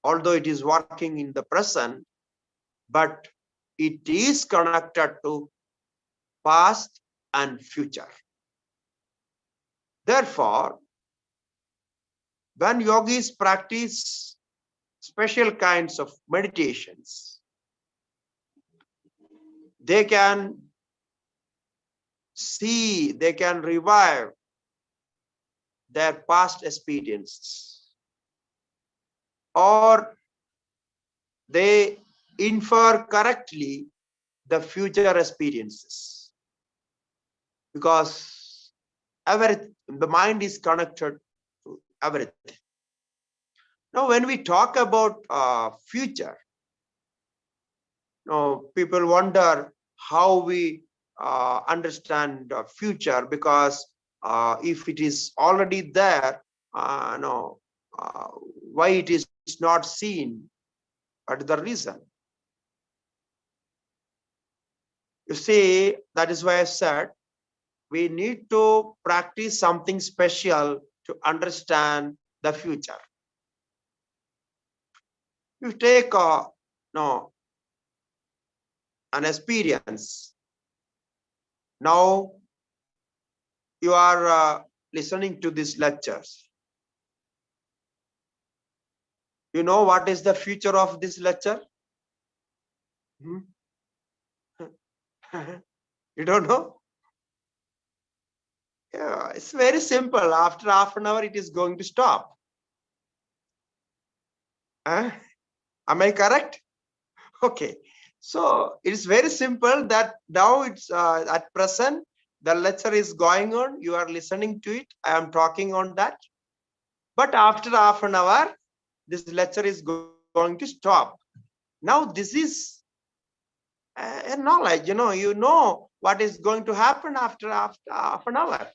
Although it is working in the present, but it is connected to past and future. Therefore, when yogis practice special kinds of meditations, they can see, they can revive their past experiences. or they infer correctly the future experiences, because the mind is connected to everything. Now, when we talk about future, people wonder how we understand future, because if it is already there, why it is not seen? What is the reason? You see, that is why I said we need to practice something special to understand the future. You take an experience. Now you are listening to these lectures. You know what is the future of this lecture? You don't know? Yeah, it's very simple. After half an hour, it is going to stop. Am I correct? Okay. So it is very simple that now it's at present, the lecture is going on. You are listening to it. I am talking on that. But after half an hour, this lecture is going to stop. Now this is a knowledge. You know what is going to happen after half an hour.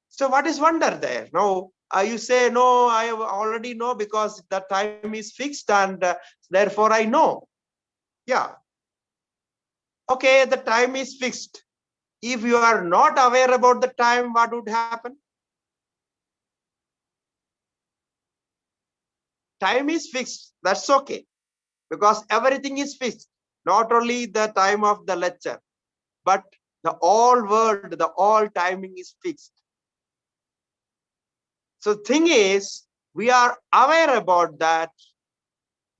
So what is wonder there? No, you say, no, I already know because the time is fixed and therefore I know. Yeah. Okay, the time is fixed. If you are not aware about the time, what would happen? Time is fixed. That's okay. Because everything is fixed. Not only the time of the lecture, but the all world, the all timing is fixed. So the thing is, we are aware about that,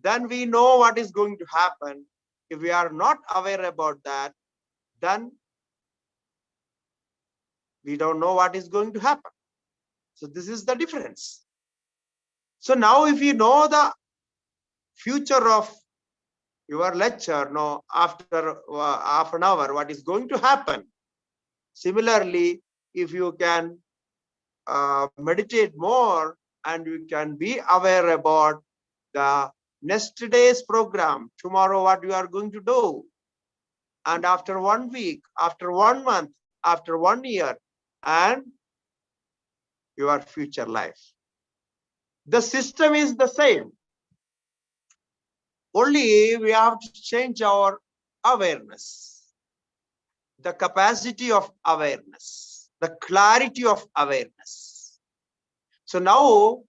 then we know what is going to happen. If we are not aware about that, then we don't know what is going to happen. So this is the difference. So now if you know the future of your lecture, no, after half an hour, what is going to happen? Similarly, if you can meditate more and you can be aware about the next day's program, tomorrow what you are going to do, and after 1 week, after 1 month, after 1 year, and your future life. The system is the same. Only we have to change our awareness, the capacity of awareness, the clarity of awareness. So now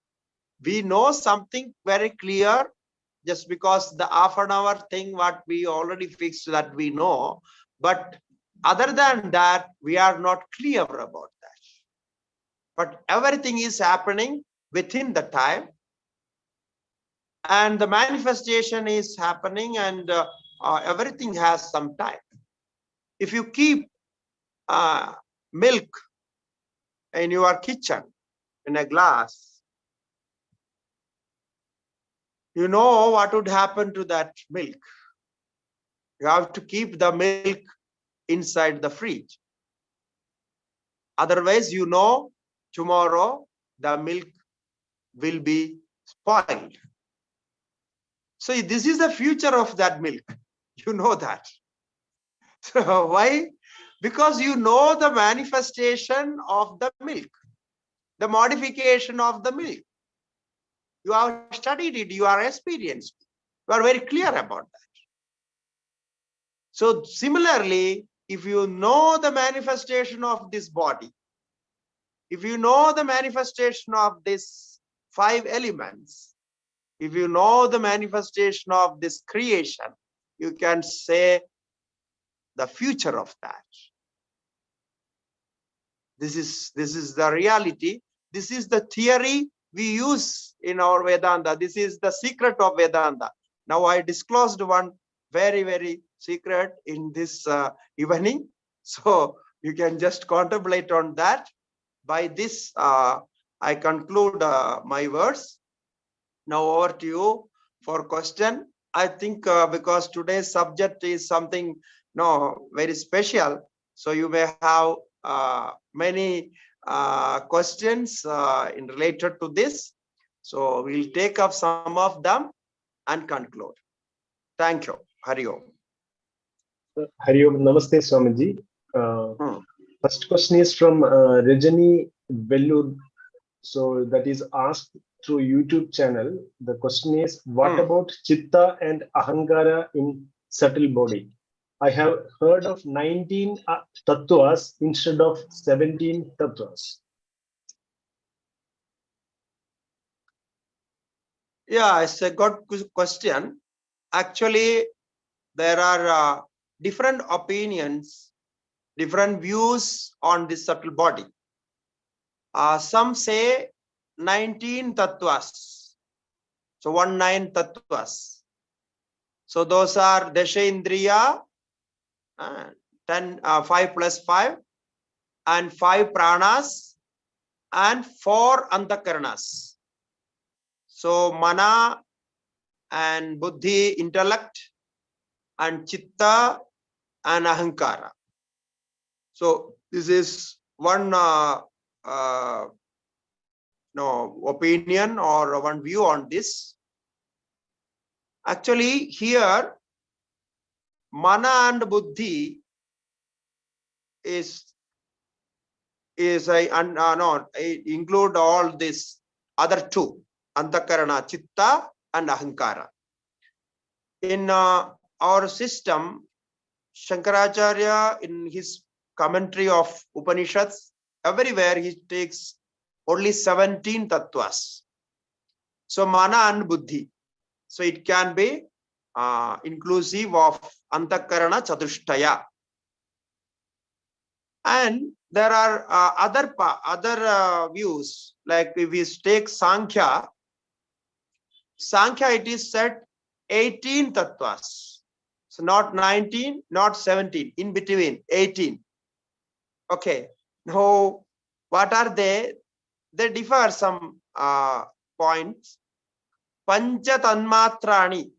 we know something very clear, just because the half an hour thing, what we already fixed, that we know. But other than that, we are not clear about that. But everything is happening within the time, and the manifestation is happening, and everything has some time. If you keep milk in your kitchen in a glass, you know what would happen to that milk. You have to keep the milk inside the fridge. Otherwise, you know, tomorrow the milk will be spoiled. So this is the future of that milk. You know that. So why? Because you know the manifestation of the milk, the modification of the milk. You have studied it, you are experienced. You are very clear about that. So similarly, if you know the manifestation of this body, if you know the manifestation of these 5 elements, if you know the manifestation of this creation, you can say the future of that. This is the reality. This is the theory we use in our Vedanta. This is the secret of Vedanta. Now I disclosed one very, very secret in this evening. So you can just contemplate on that. By this, I conclude my words. Now over to you for question. I think because today's subject is something very special, so you may have many questions in related to this. So we'll take up some of them and conclude. Thank you. Hari Om. Hari Om. Namaste, Swamiji. First question is from Rajani Vellur. So that is asked through YouTube channel. The question is, what about Chitta and Ahankara in subtle body? I have heard of 19 Tattvas instead of 17 Tattvas. Yeah, it's a good question. Actually, there are different opinions, different views on this subtle body. Some say 19 tattvas. So 19 tattvas. So those are Dasha Indriya, 5 plus 5, and 5 pranas, and 4 antakaranas. So mana and buddhi, intellect, and chitta and ahankara. So this is one opinion or one view on this. Actually, here mana and buddhi include all this other two, antakarana, chitta and ahankara. In our system, Shankaracharya, in his commentary of Upanishads, everywhere he takes only 17 tattvas. So mana and buddhi. So it can be inclusive of antakarana chatushtaya. And there are other views, like if we take Sankhya, it is said 18 tattvas. So not 19, not 17, in between 18. Okay. Now, what are they? They differ some points. Pancha tanmatrani.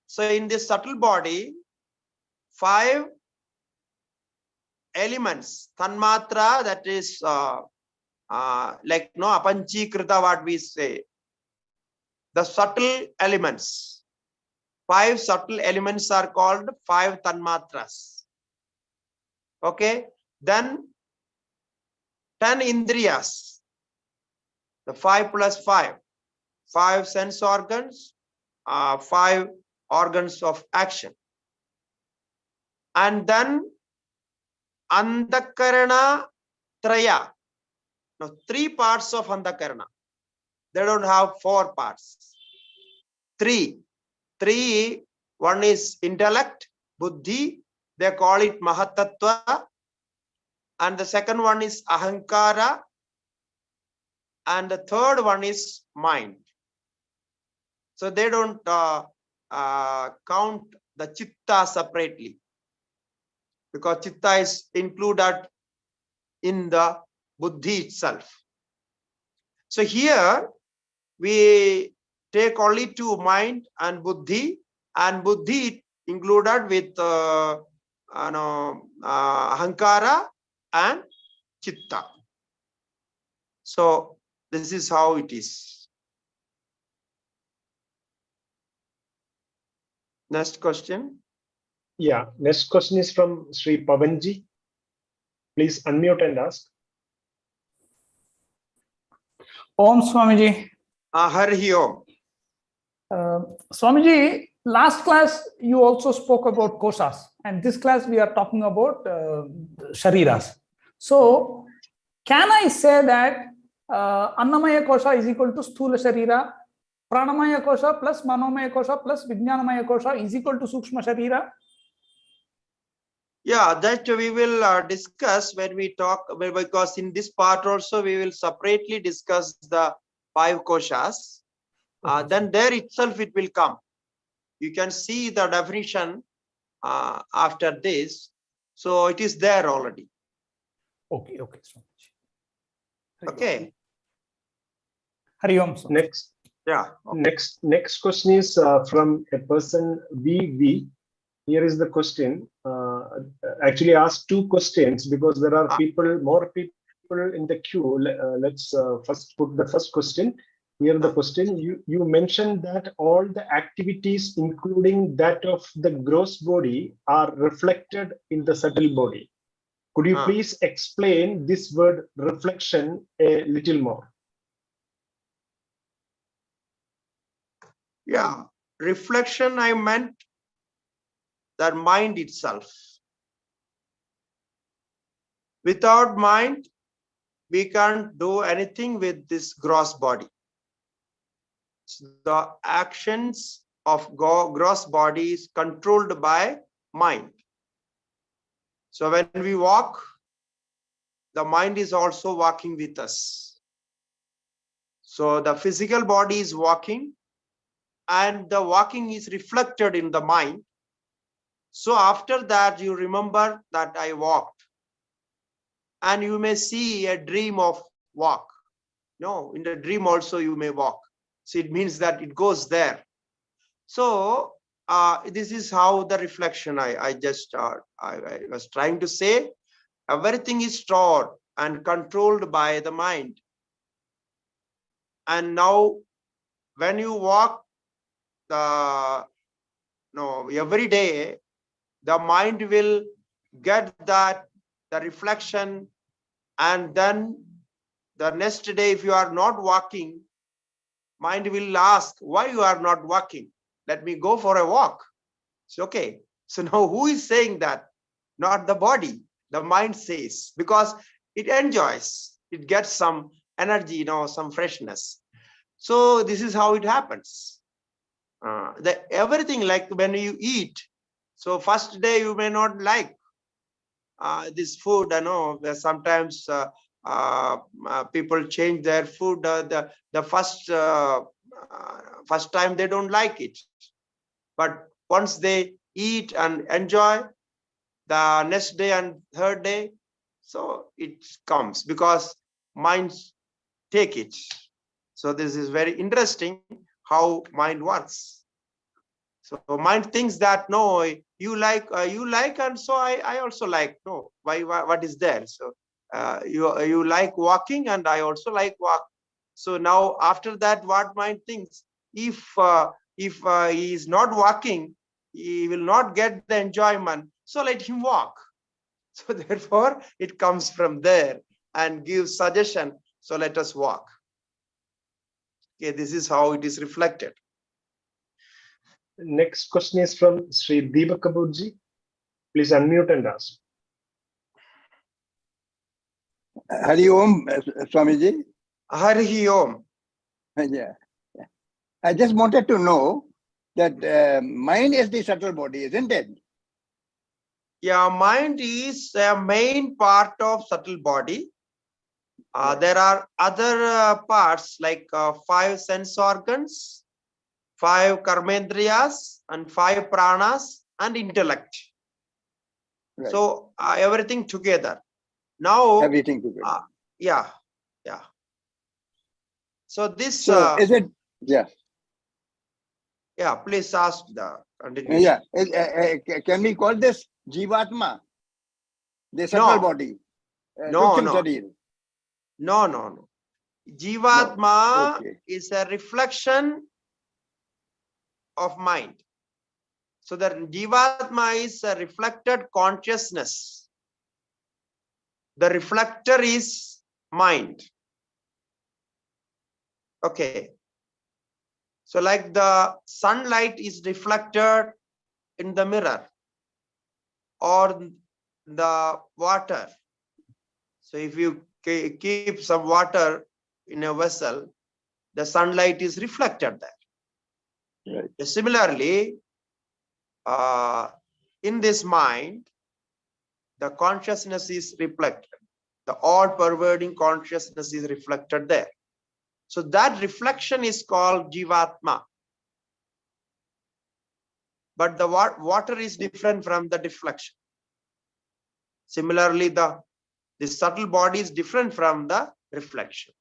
So in this subtle body, 5 elements. Tanmatra, that is like apanchikrita, what we say. The subtle elements. 5 subtle elements are called 5 tanmatras. Okay. Then 10 indriyas. The 5 plus 5. 5 sense organs, 5 organs of action. And then antakarana traya. Now 3 parts of antakarana. They don't have 4 parts. 3. One is intellect, buddhi. They call it mahatattva. And the second one is ahankara. And the third one is mind. So they don't count the chitta separately, because chitta is included in the buddhi itself. So here we take only 2, mind and buddhi included with ahankara and chitta. So this is how it is. Next question. Yeah, next question is from Sri Pavanji. Please unmute and ask. Om Swamiji. Hari Om. Swamiji, last class you also spoke about koshas, and this class we are talking about shariras. So can I say that Annamaya kosha is equal to Sthula Sharira, Pranamaya kosha plus Manomaya kosha plus Vijnanamaya kosha is equal to Sukshma Sharira? Yeah, that we will discuss when we talk, because in this part also we will separately discuss the 5 koshas. Then there itself it will come. You can see the definition after this. So it is there already. Okay. Okay. Hari Om. Yeah. Okay. Next question is from a person VV. Here is the question. Actually, asked two questions because there are more people in the queue. Let's first put the first question. Here the question. You mentioned that all the activities, including that of the gross body, are reflected in the subtle body. Could you please explain this word reflection a little more? Yeah, reflection, I meant the mind itself. Without mind, we can't do anything with this gross body. The actions of gross body is controlled by mind. So when we walk, the mind is also walking with us. So the physical body is walking, and the walking is reflected in the mind. So after that, you remember that I walked. And you may see a dream of walk. No, in the dream also you may walk. So it means that it goes there. So this is how the reflection I was trying to say. Everything is stored and controlled by the mind. And now when you walk every day, the mind will get the reflection, and then the next day, if you are not walking, mind will ask, why you are not walking? Let me go for a walk. It's okay. So now who is saying that? Not the body. The mind says, because it enjoys, it gets some energy, some freshness. So this is how it happens. Everything, like when you eat. So first day you may not like this food. I know sometimes people change their food. The first time they don't like it, but once they eat and enjoy, the next day and third day, so it comes because minds take it. So this is very interesting how mind works. So mind thinks that no, you like, and so I also like. No, why? What is there? So you like walking, and I also like walk. So now after that, what mind thinks? If he is not walking, he will not get the enjoyment. So let him walk. So therefore, it comes from there and gives suggestion. So let us walk. Okay, this is how it is reflected. Next question is from Sri Deepak Kapoorji. Please unmute and ask. Hari Om, Swamiji. Hari Om. Yeah. I just wanted to know that mind is the subtle body, isn't it? Yeah, mind is a main part of subtle body. There are other parts like 5 sense organs, 5 karmendriyas, and 5 pranas, and intellect. Right. So everything together. Now everything together. Yeah. So this. So is it? Yeah. Yeah. Please ask the continuation. Yeah. Can we call this Jivatma, the subtle body? No. Jivatma is a reflection of mind. So the Jivatma is a reflected consciousness. The reflector is mind. Okay. So like the sunlight is reflected in the mirror or the water. So if you keep some water in a vessel, the sunlight is reflected there. Right. Similarly, in this mind, the consciousness is reflected. The all-pervading consciousness is reflected there. So that reflection is called Jivatma. But the water is different from the deflection. Similarly, the subtle body is different from the reflection.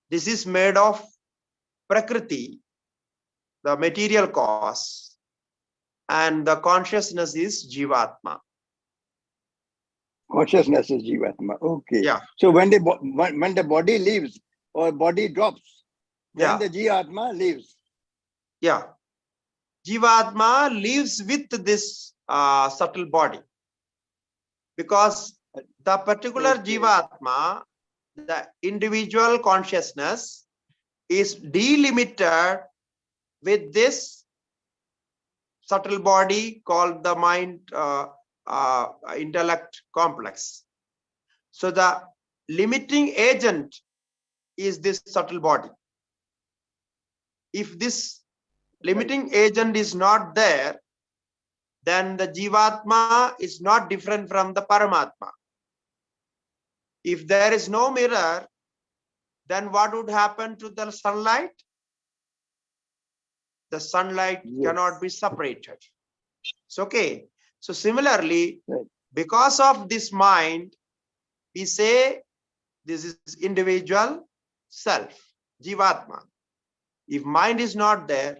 This is made of Prakriti, the material cause, and the consciousness is Jivatma. Consciousness is Jivatma. Okay. Yeah. So when the body leaves or body drops, then Yeah. the Jivatma leaves. Yeah. Jivatma lives with this subtle body, because the particular Jivatma, the individual consciousness, is delimited with this subtle body called the mind intellect complex. So the limiting agent is this subtle body. If this limiting agent is not there, then the Jivatma is not different from the Paramatma. If there is no mirror, then what would happen to the sunlight? The sunlight cannot be separated. It's okay. So similarly, because of this mind, we say this is individual self, Jivatma. If mind is not there,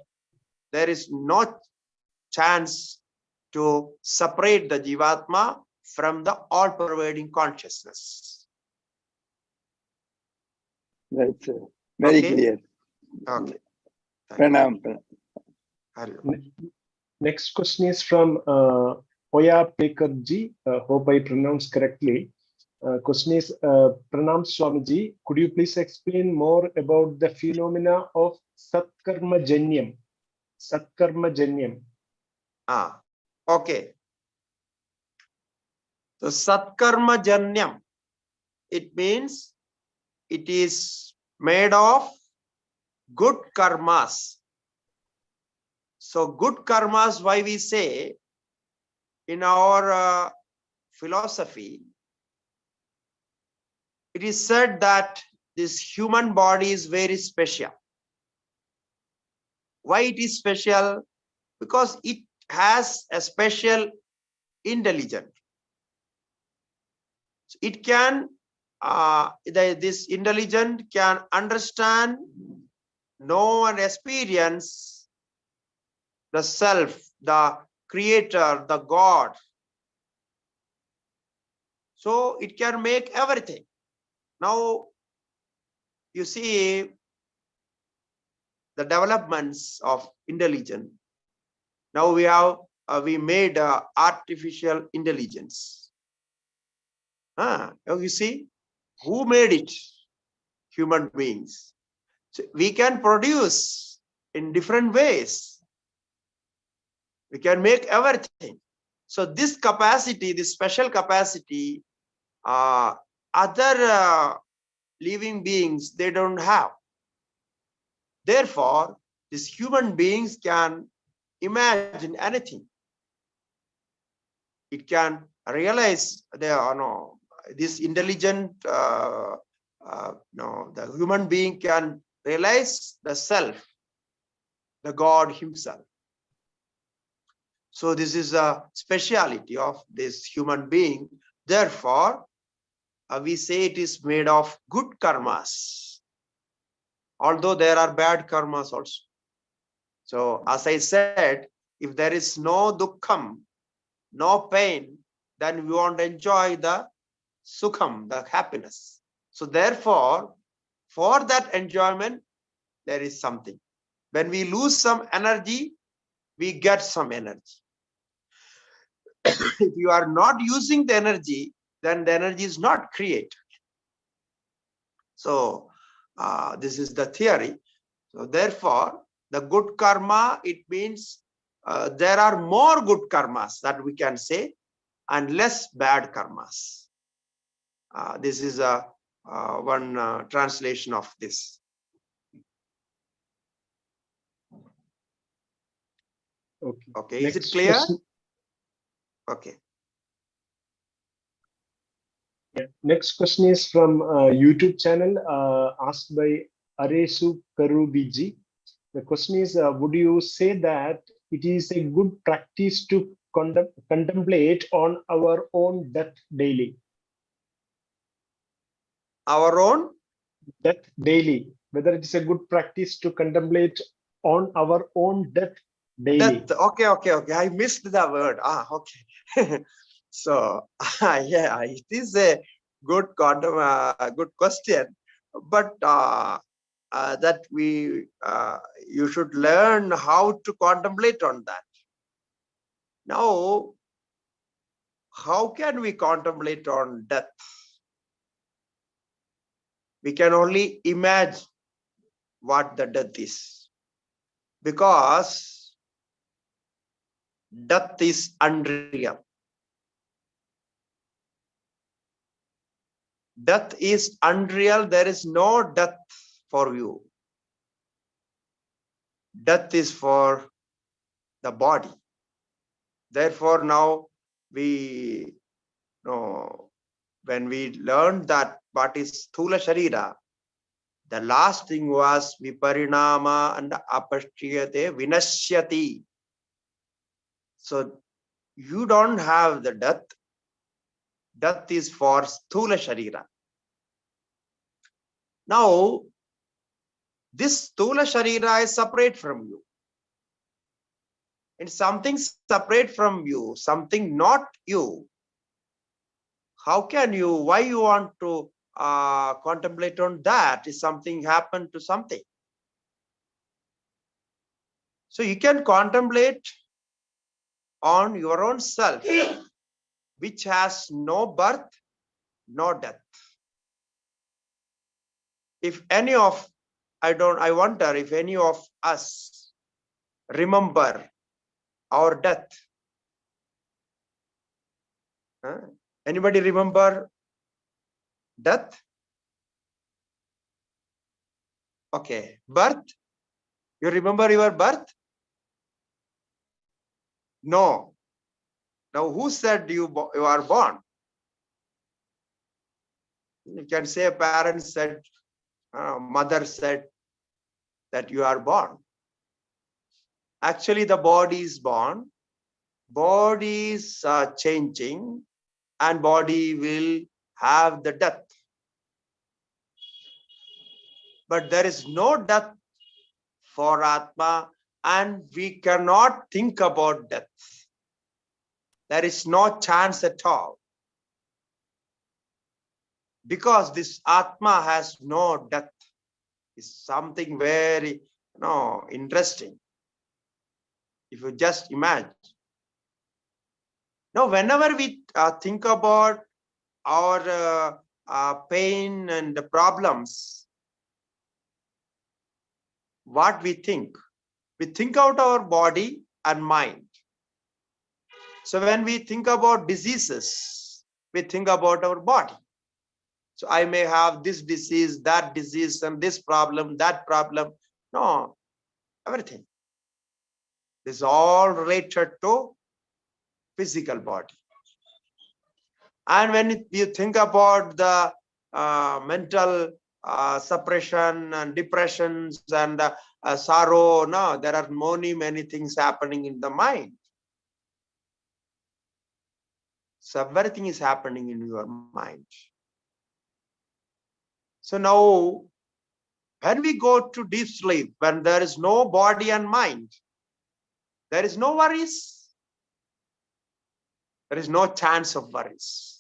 there is no chance to separate the Jivatma from the all-pervading consciousness. Right, sir. Very clear. Okay. Pranam. Next question is from Oya Pekarji. Hope I pronounced correctly. Question is, Pranam Swamiji, could you please explain more about the phenomena of Satkarma Janyam? Satkarma Janyam. Okay. So Satkarma Janyam, it means it is made of good karmas. So good karmas, why we say in our philosophy, it is said that this human body is very special. Why it is special? Because it has a special intelligence. It can, this intelligence can understand, know and experience the self, the creator, the God. So it can make everything. Now, you see the developments of intelligence. Now we have, we made artificial intelligence. Now you see, who made it? Human beings. So we can produce in different ways. We can make everything. So this capacity, this special capacity, other living beings, they don't have. Therefore, these human beings can imagine anything. It can realize this intelligent, the human being can realize the self, the God himself. So this is a speciality of this human being. Therefore, we say it is made of good karmas, although there are bad karmas also. So as I said, if there is no dukkham, no pain, then we won't enjoy the sukham, the happiness. So therefore, for that enjoyment, there is something. When we lose some energy, we get some energy. If you are not using the energy, then the energy is not created. So this is the theory. So therefore, the good karma, it means there are more good karmas that we can say and less bad karmas. This is one translation of this. Okay. Okay, is it clear? Question. Okay. Yeah. Next question is from YouTube channel asked by Aresu Karubiji. The question is, would you say that it is a good practice to contemplate on our own death daily? Our own? Death daily. whether it is a good practice to contemplate on our own death daily. Death. Okay. I missed the word. Okay. So, yeah, it is a good good question, but that you should learn how to contemplate on that. Now, how can we contemplate on death? We can only imagine what the death is, because death is unreal. Death is unreal. There is no death for you. Death is for the body. Therefore, now we know, when we learned that what is Sthula Sharira, the last thing was Viparinama and Apashyate Vinashyati. So you don't have the death. Death is for Sthula Sharira. Now, this Sthula Sharira is separate from you. And something separate from you, something not you. How can you, why you want to contemplate on that? Is something happened to something? So you can contemplate on your own self, which has no birth, no death. If any of, I wonder if any of us remember our death. Anybody remember death? Okay. Birth? You remember your birth? No. Now, who said you are born? You can say parents said, mother said that you are born. Actually, the body is born. Body is changing, and body will have the death. But there is no death for Atma, and we cannot think about death. There is no chance at all. Because this Atma has no death. It's something very interesting. If you just imagine. Now, whenever we think about our pain and the problems, what we think? We think out our body and mind. So when we think about diseases, we think about our body. So I may have this disease, that disease, and this problem, that problem. No, everything. This is all related to physical body. And when you think about the mental suppression and depressions and sorrow, no, there are many things happening in the mind. So everything is happening in your mind. So now, when we go to deep sleep, when there is no body and mind, there is no worries. There is no chance of worries.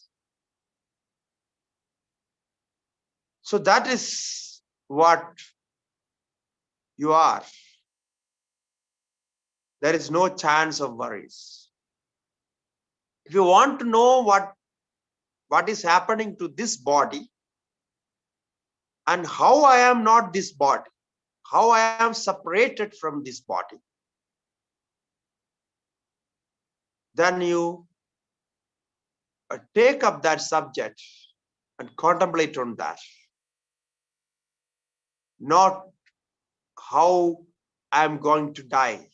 So that is what you are. There is no chance of worries. If you want to know what is happening to this body and how I am not this body, how I am separated from this body, then you take up that subject and contemplate on that. Not how I am going to die.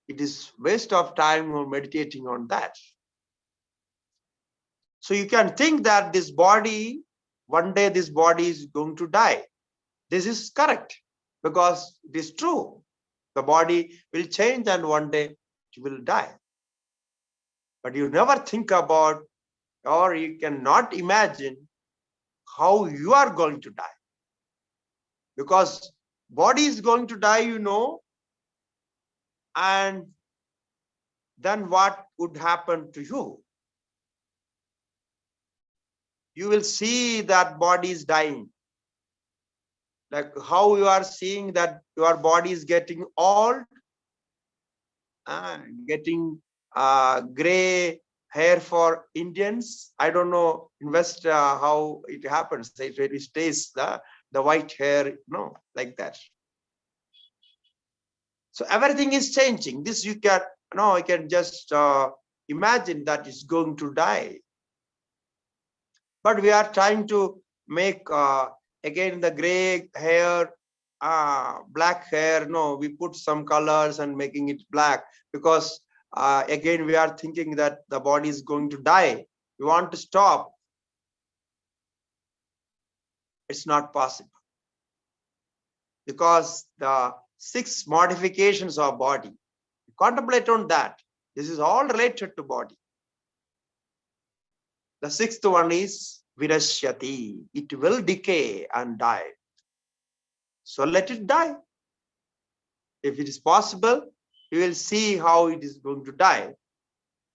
It is waste of time or meditating on that. So you can think that this body, one day this body is going to die. This is correct because it is true. The body will change and one day it will die. But you never think about, or you cannot imagine how you are going to die. Because body is going to die, you know, and then what would happen to you? You will see that body is dying. Like how you are seeing that your body is getting old, getting gray hair for Indians. I don't know in West how it happens. It stays the white hair, no, like that. So everything is changing. This you can, no, I can just imagine that it's going to die. But we are trying to make again the gray hair, black hair. No, we put some colors and making it black because again we are thinking that the body is going to die. We want to stop. It's not possible because the 6 modifications of body. Contemplate on that. This is all related to body. The 6th one is virashyati. It will decay and die. So let it die. If it is possible, you will see how it is going to die.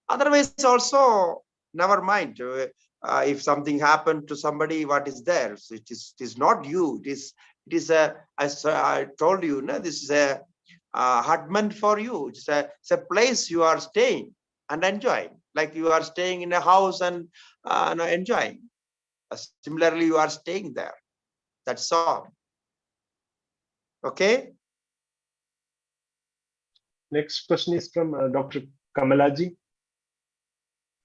Otherwise, also, never mind. If something happened to somebody, what is there? So it is not you. It is a, as I told you, no, this is a hut meant for you. It's a place you are staying and enjoying. Like you are staying in a house and enjoying. Similarly, you are staying there. That's all. Okay. Next question is from Dr. Kamalaji.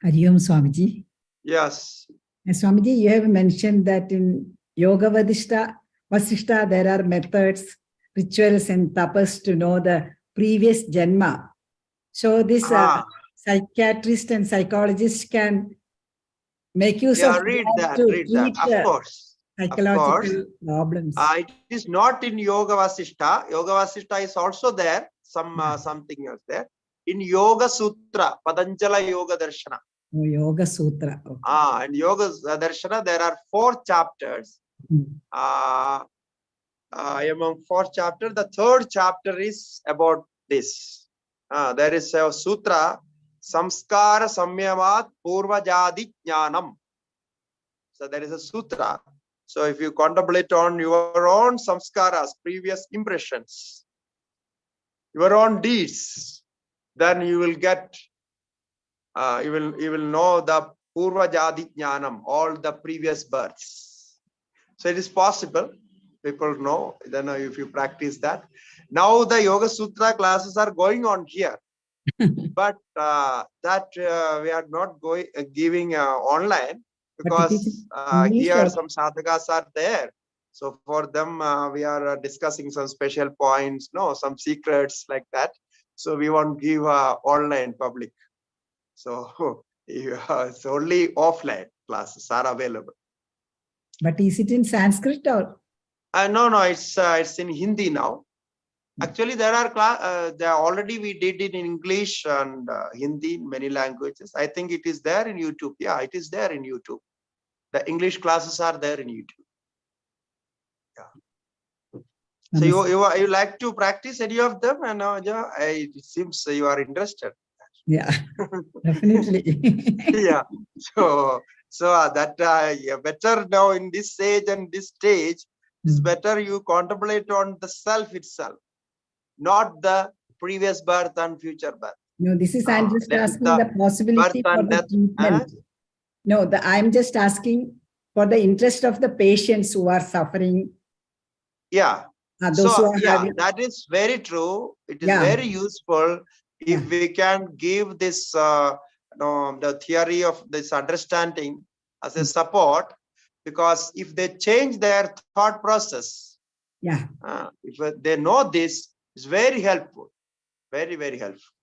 Hari Om Swamiji. Yes. Swamiji, you have mentioned that in Yoga Vasishta, there are methods, rituals, and tapas to know the previous janma. So this psychiatrist and psychologist can make use of read that. to Read that. Of course. psychological problems. It is not in Yoga Vasishta. Yoga Vasishta is also there. Something else there. In Yoga Sutra, Patanjala Yoga Darshana. Oh, Yoga Sutra. Okay. And Yoga Darshana, there are 4 chapters. Among 4 chapters, the 3rd chapter is about this. There is a sutra, Samskara Samyamat Purva Jadi Jnanam. So there is a sutra. So if you contemplate on your own samskaras, previous impressions, your own deeds, then you will get, you will know the Purva Jadi Jnanam, all the previous births. So it is possible. People know, then if you practice that. Now the Yoga Sutra classes are going on here. But that we are not giving online because here some sadhakas are there. So for them, we are discussing some special points, some secrets like that. So we won't give online public. So it's only offline classes are available. But is it in Sanskrit or? No, it's in Hindi now. Actually, there are already we did it in English and Hindi, many languages. I think it is there in YouTube. Yeah, it is there in YouTube. The English classes are there in YouTube. Yeah. So you like to practice any of them, and it seems you are interested. Yeah, definitely. Yeah. So that better now in this age and this stage, it's better you contemplate on the self itself, not the previous birth and future birth. No, this is, I'm just asking the possibility for the treatment. No, I'm just asking for the interest of the patients who are suffering. Yeah. That is very true. It is very useful if we can give this, the theory of this understanding as a support, because if they change their thought process, if they know this, it's very helpful, very, very helpful.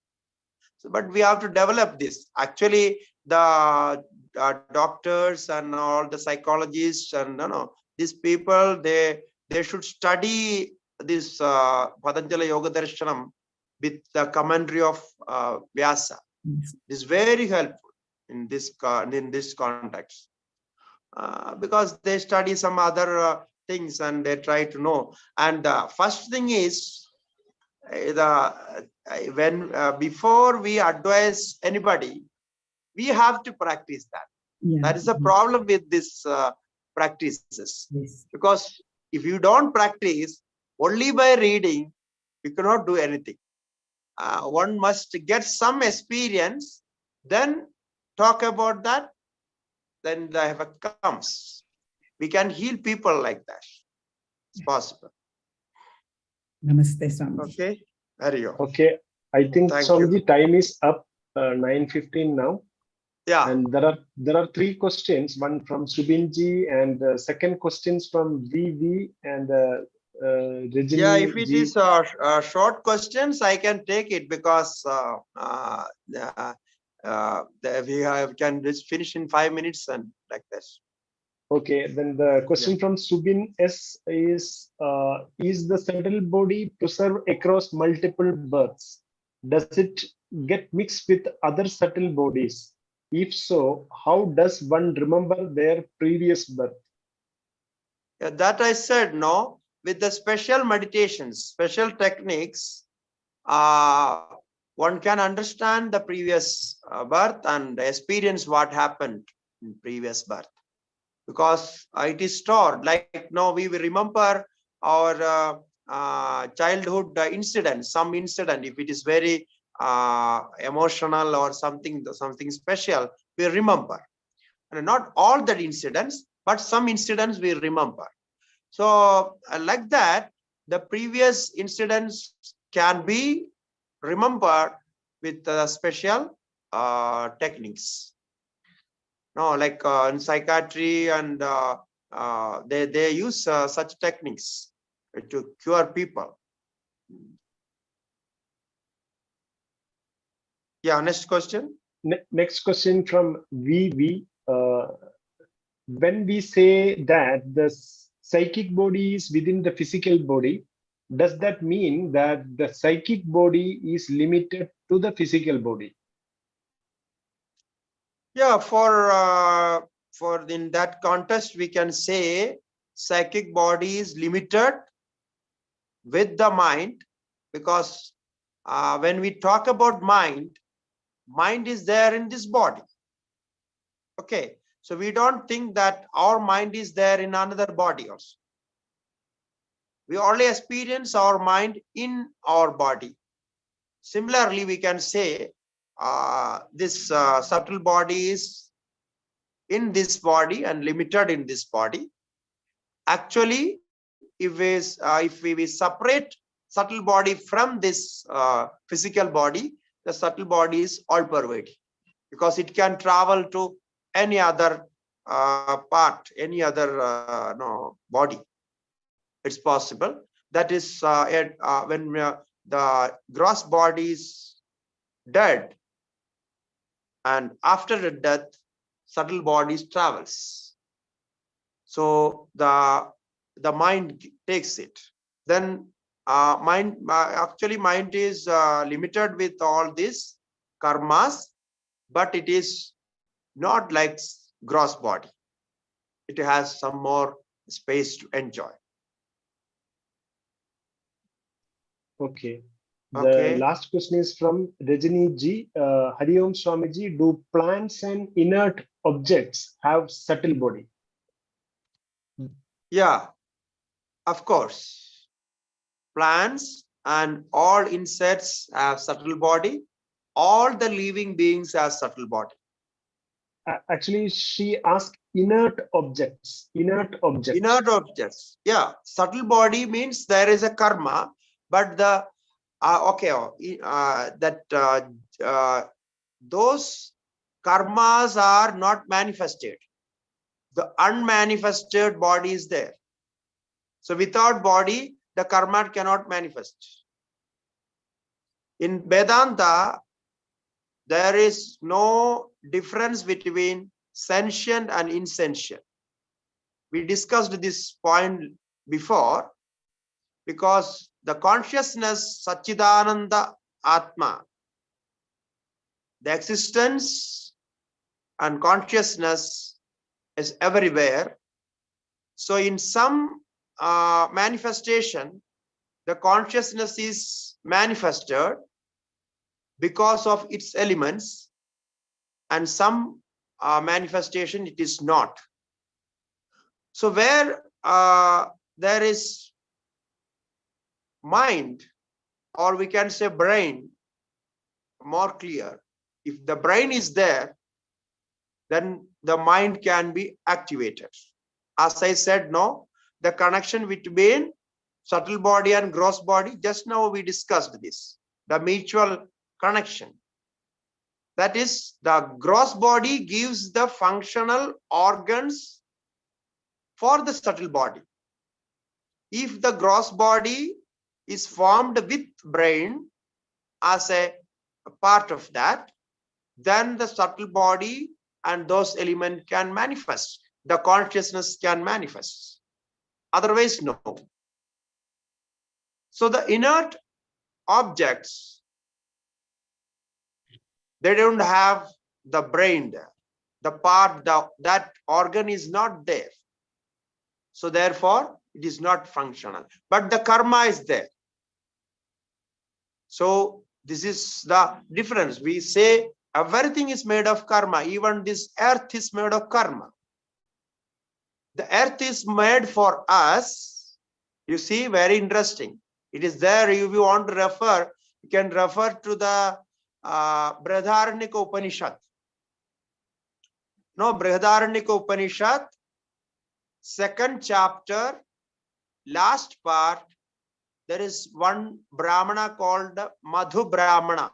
So, but we have to develop this. Actually, the doctors and all the psychologists and these people, they should study this Patanjali Yoga Darshanam with the commentary of Vyasa. It's very helpful in this context. Because they study some other things and they try to know. And the first thing is before we advise anybody, we have to practice that. Yeah. That is a problem with this practices. Yes. Because if you don't practice, only by reading, you cannot do anything. One must get some experience, then talk about that, then the effect comes. We can heal people like that. It's possible. Namaste, Swami. Okay. There you go. Okay, I think Thank Swamiji, you. time is up. 9:15 now. Yeah. And there are three questions. One from Subinji and second questions from VV and Rajini. Yeah, if it is short questions, I can take it because we can just finish in 5 minutes and like this. Okay, then the question from Subin S is the subtle body preserved across multiple births? Does it get mixed with other subtle bodies? If so, how does one remember their previous birth? Yeah, that I said, no, with the special meditations, special techniques, one can understand the previous birth and experience what happened in previous birth. Because it is stored, like now we will remember our childhood incident, some incident, if it is very emotional or something special, we remember. And not all the incidents, but some incidents we remember. So like that, the previous incidents can be remembered with special techniques. No, like in psychiatry and they use such techniques to cure people. Yeah, next question. Next question from VV. When we say that the psychic body is within the physical body, does that mean that the psychic body is limited to the physical body? Yeah, for in that context, we can say psychic body is limited with the mind, because when we talk about mind is there in this body. Okay, so we don't think that our mind is there in another body also. We only experience our mind in our body. Similarly, we can say this subtle body is in this body and limited in this body. Actually, if we separate subtle body from this physical body, the subtle body is all pervading, because it can travel to any other part, any other body. It's possible. That is when the gross body is dead, and after the death, subtle bodies travels. So the mind takes it. Then mind is limited with all these karmas, but it is not like gross body. It has some more space to enjoy. Okay. Okay. The last question is from Rajini Ji. Hari Om Swamiji, do plants and inert objects have subtle body? Yeah, of course. Plants and all insects have subtle body. All the living beings have subtle body. Actually, she asked inert objects. Inert objects. Inert objects. Yeah, subtle body means there is a karma, but the those karmas are not manifested. The unmanifested body is there. So without body, the karma cannot manifest. In Vedanta, there is no difference between sentient and insentient. We discussed this point before, because the consciousness, Satchidananda Atma, the existence and consciousness is everywhere. So in some manifestation, the consciousness is manifested because of its elements, and some manifestation it is not. So where there is mind, or we can say brain, more clear. If the brain is there, then the mind can be activated. As I said, no, the connection between subtle body and gross body, just now we discussed this, the mutual connection. That is, the gross body gives the functional organs for the subtle body. If the gross body is formed with brain as a part of that, then the subtle body and those elements can manifest. The consciousness can manifest. Otherwise, no. So the inert objects, they don't have the brain there. The part, that organ is not there. So therefore, it is not functional. But the karma is there. So this is the difference. We say everything is made of karma. Even this earth is made of karma. The earth is made for us. You see, very interesting. It is there. If you want to refer, you can refer to the Brihadaranyaka Upanishad. No, Brihadaranyaka Upanishad, 2nd chapter, last part, there is one Brahmana called Madhu Brahmana.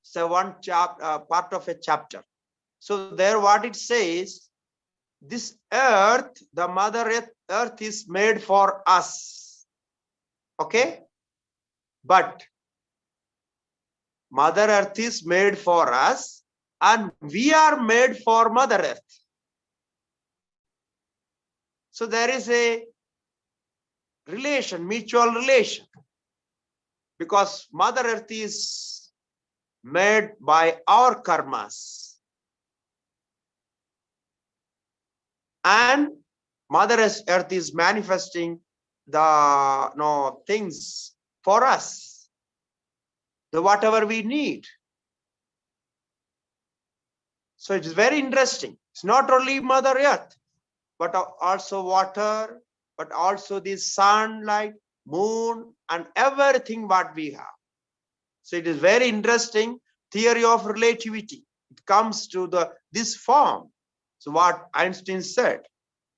So one part of a chapter. So there what it says, this earth, the mother earth is made for us. Okay? But Mother Earth is made for us and we are made for Mother Earth. So there is a relation, mutual relation, because Mother Earth is made by our karmas. And Mother Earth is manifesting the things for us, the whatever we need. So it is very interesting. It's not only Mother Earth, but also water, but also the sunlight, moon, and everything what we have. So it is very interesting theory of relativity. It comes to this form. So what Einstein said.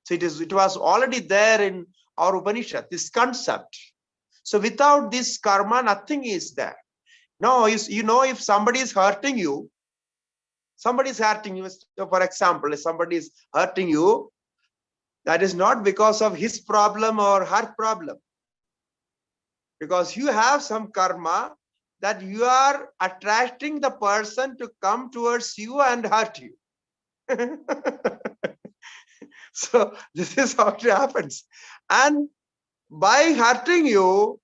So it was already there in our Upanishad, this concept. So without this karma, nothing is there. No, you know, if somebody is hurting you, So for example, if somebody is hurting you, that is not because of his problem or her problem. Because you have some karma that you are attracting the person to come towards you and hurt you. So this is how it happens. And by hurting you,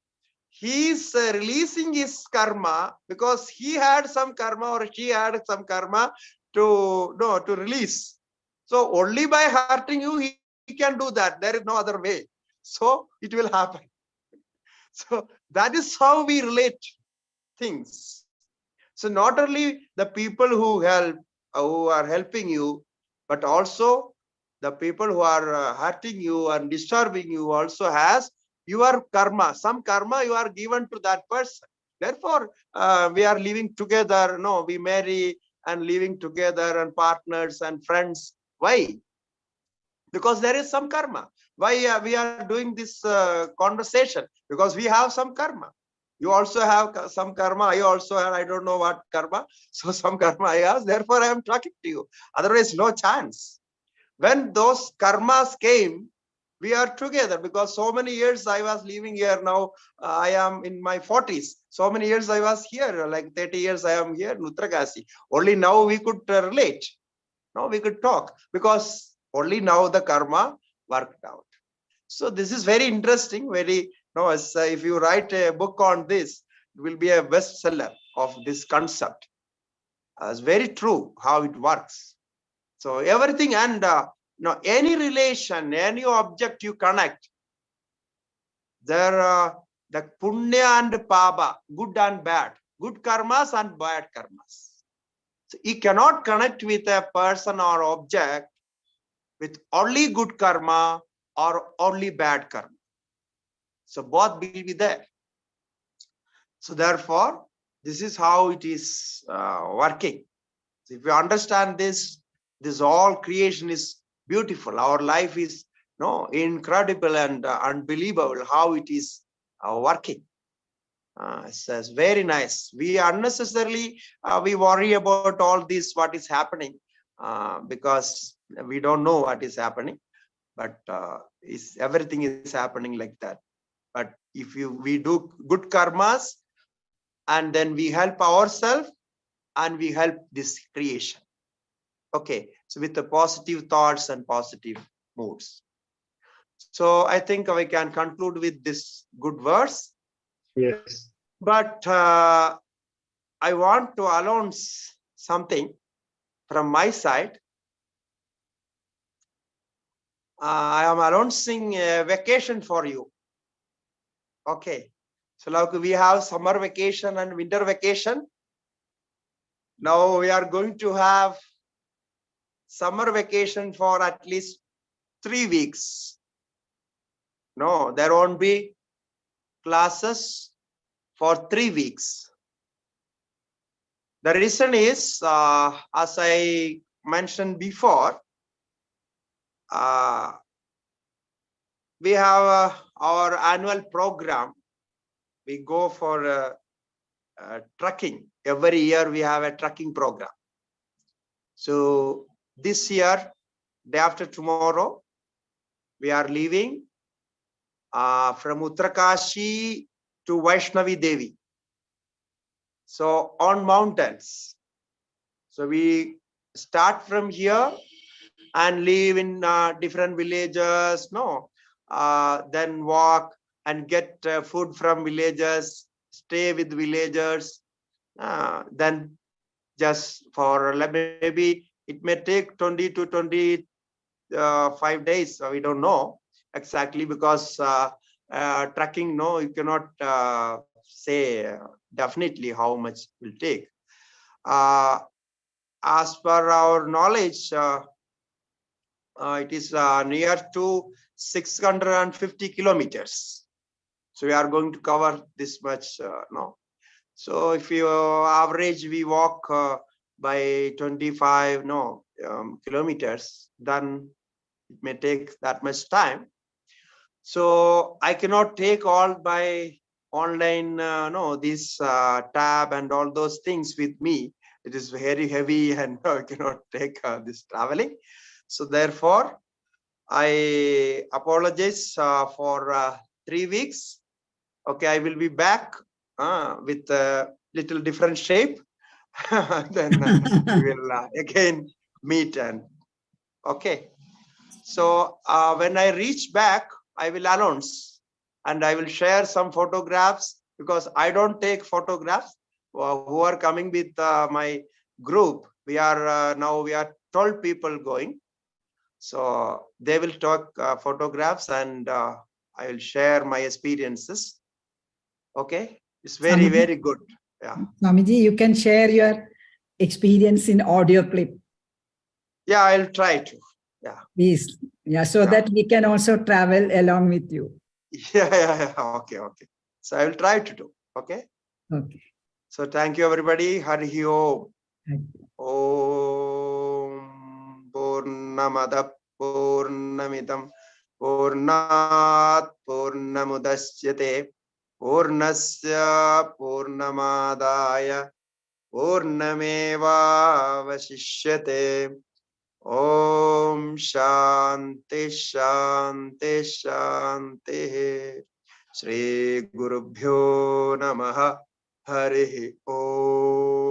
he is releasing his karma, because he had some karma or she had some karma to release. So only by hurting you, he can do that. There is no other way. So it will happen. So that is how we relate things. So not only the people who are helping you, but also the people who are hurting you and disturbing you also has your karma. Some karma you are given to that person. Therefore, we are living together. No, we marry and living together and partners and friends. Why? Because there is some karma. Why we are doing this conversation? Because we have some karma. You also have some karma. I also have, I don't know what karma. So some karma I have. Therefore, I am talking to you. Otherwise, no chance. When those karmas came, we are together, because so many years I was living here. Now I am in my 40s. So many years I was here, like 30 years I am here in Uttarakashi. Only now we could relate. Now we could talk, because only now the karma worked out. So this is very interesting. If you write a book on this, it will be a bestseller of this concept. It's very true how it works. So everything, and Now, any relation, any object you connect, there are the punya and papa, good and bad, good karmas and bad karmas. So you cannot connect with a person or object with only good karma or only bad karma. So both will be there. So therefore, this is how it is working. So if you understand this, this all creation is beautiful. Our life is incredible and unbelievable how it is working. It's very nice. We unnecessarily we worry about all this, what is happening, because we don't know what is happening. But everything is happening like that. But if we do good karmas, and then we help ourselves and we help this creation. Okay, so with the positive thoughts and positive moods. So I think we can conclude with this good verse. Yes. But I want to announce something from my side. I am announcing a vacation for you. Okay. So like we have summer vacation and winter vacation. Now we are going to have summer vacation for at least 3 weeks. No, there won't be classes for 3 weeks. The reason is, as I mentioned before, we have our annual program. We go for trekking. Every year we have a trekking program. So this year, day after tomorrow, we are leaving from Uttarakashi to Vaishnavi Devi. So on mountains. So we start from here and live in different villages, then walk and get food from villages, stay with villagers, then just for maybe it may take 20 to 25 days. So we don't know exactly, because trekking, you cannot say definitely how much it will take. As per our knowledge, it is near to 650 kilometers. So we are going to cover this much. So if you average, we walk by 25 kilometers, then it may take that much time. So I cannot take all by online, this tab and all those things with me. It is very heavy and I cannot take this traveling. So therefore, I apologize for 3 weeks. Okay, I will be back with a little different shape. Then we will again meet. And okay. So when I reach back, I will announce and I will share some photographs, because I don't take photographs. Who are coming with my group? We are now 12 people going. So they will talk photographs and I will share my experiences. Okay, it's very, very good. Yeah. Swamiji, you can share your experience in audio clip. Yeah, I'll try to. Yeah. Please. Yeah, so that we can also travel along with you. Yeah. Okay. So I will try to do. Okay. Okay. So thank you, everybody. Hari Om. Om Purnamada Purnamidam Purnat Purnamudasyate Purnasya Purnamadaya Purnameva Vasishyate. Om Shanti Shanti Shanti. Shri Gurubhyo Namaha. Hari Om.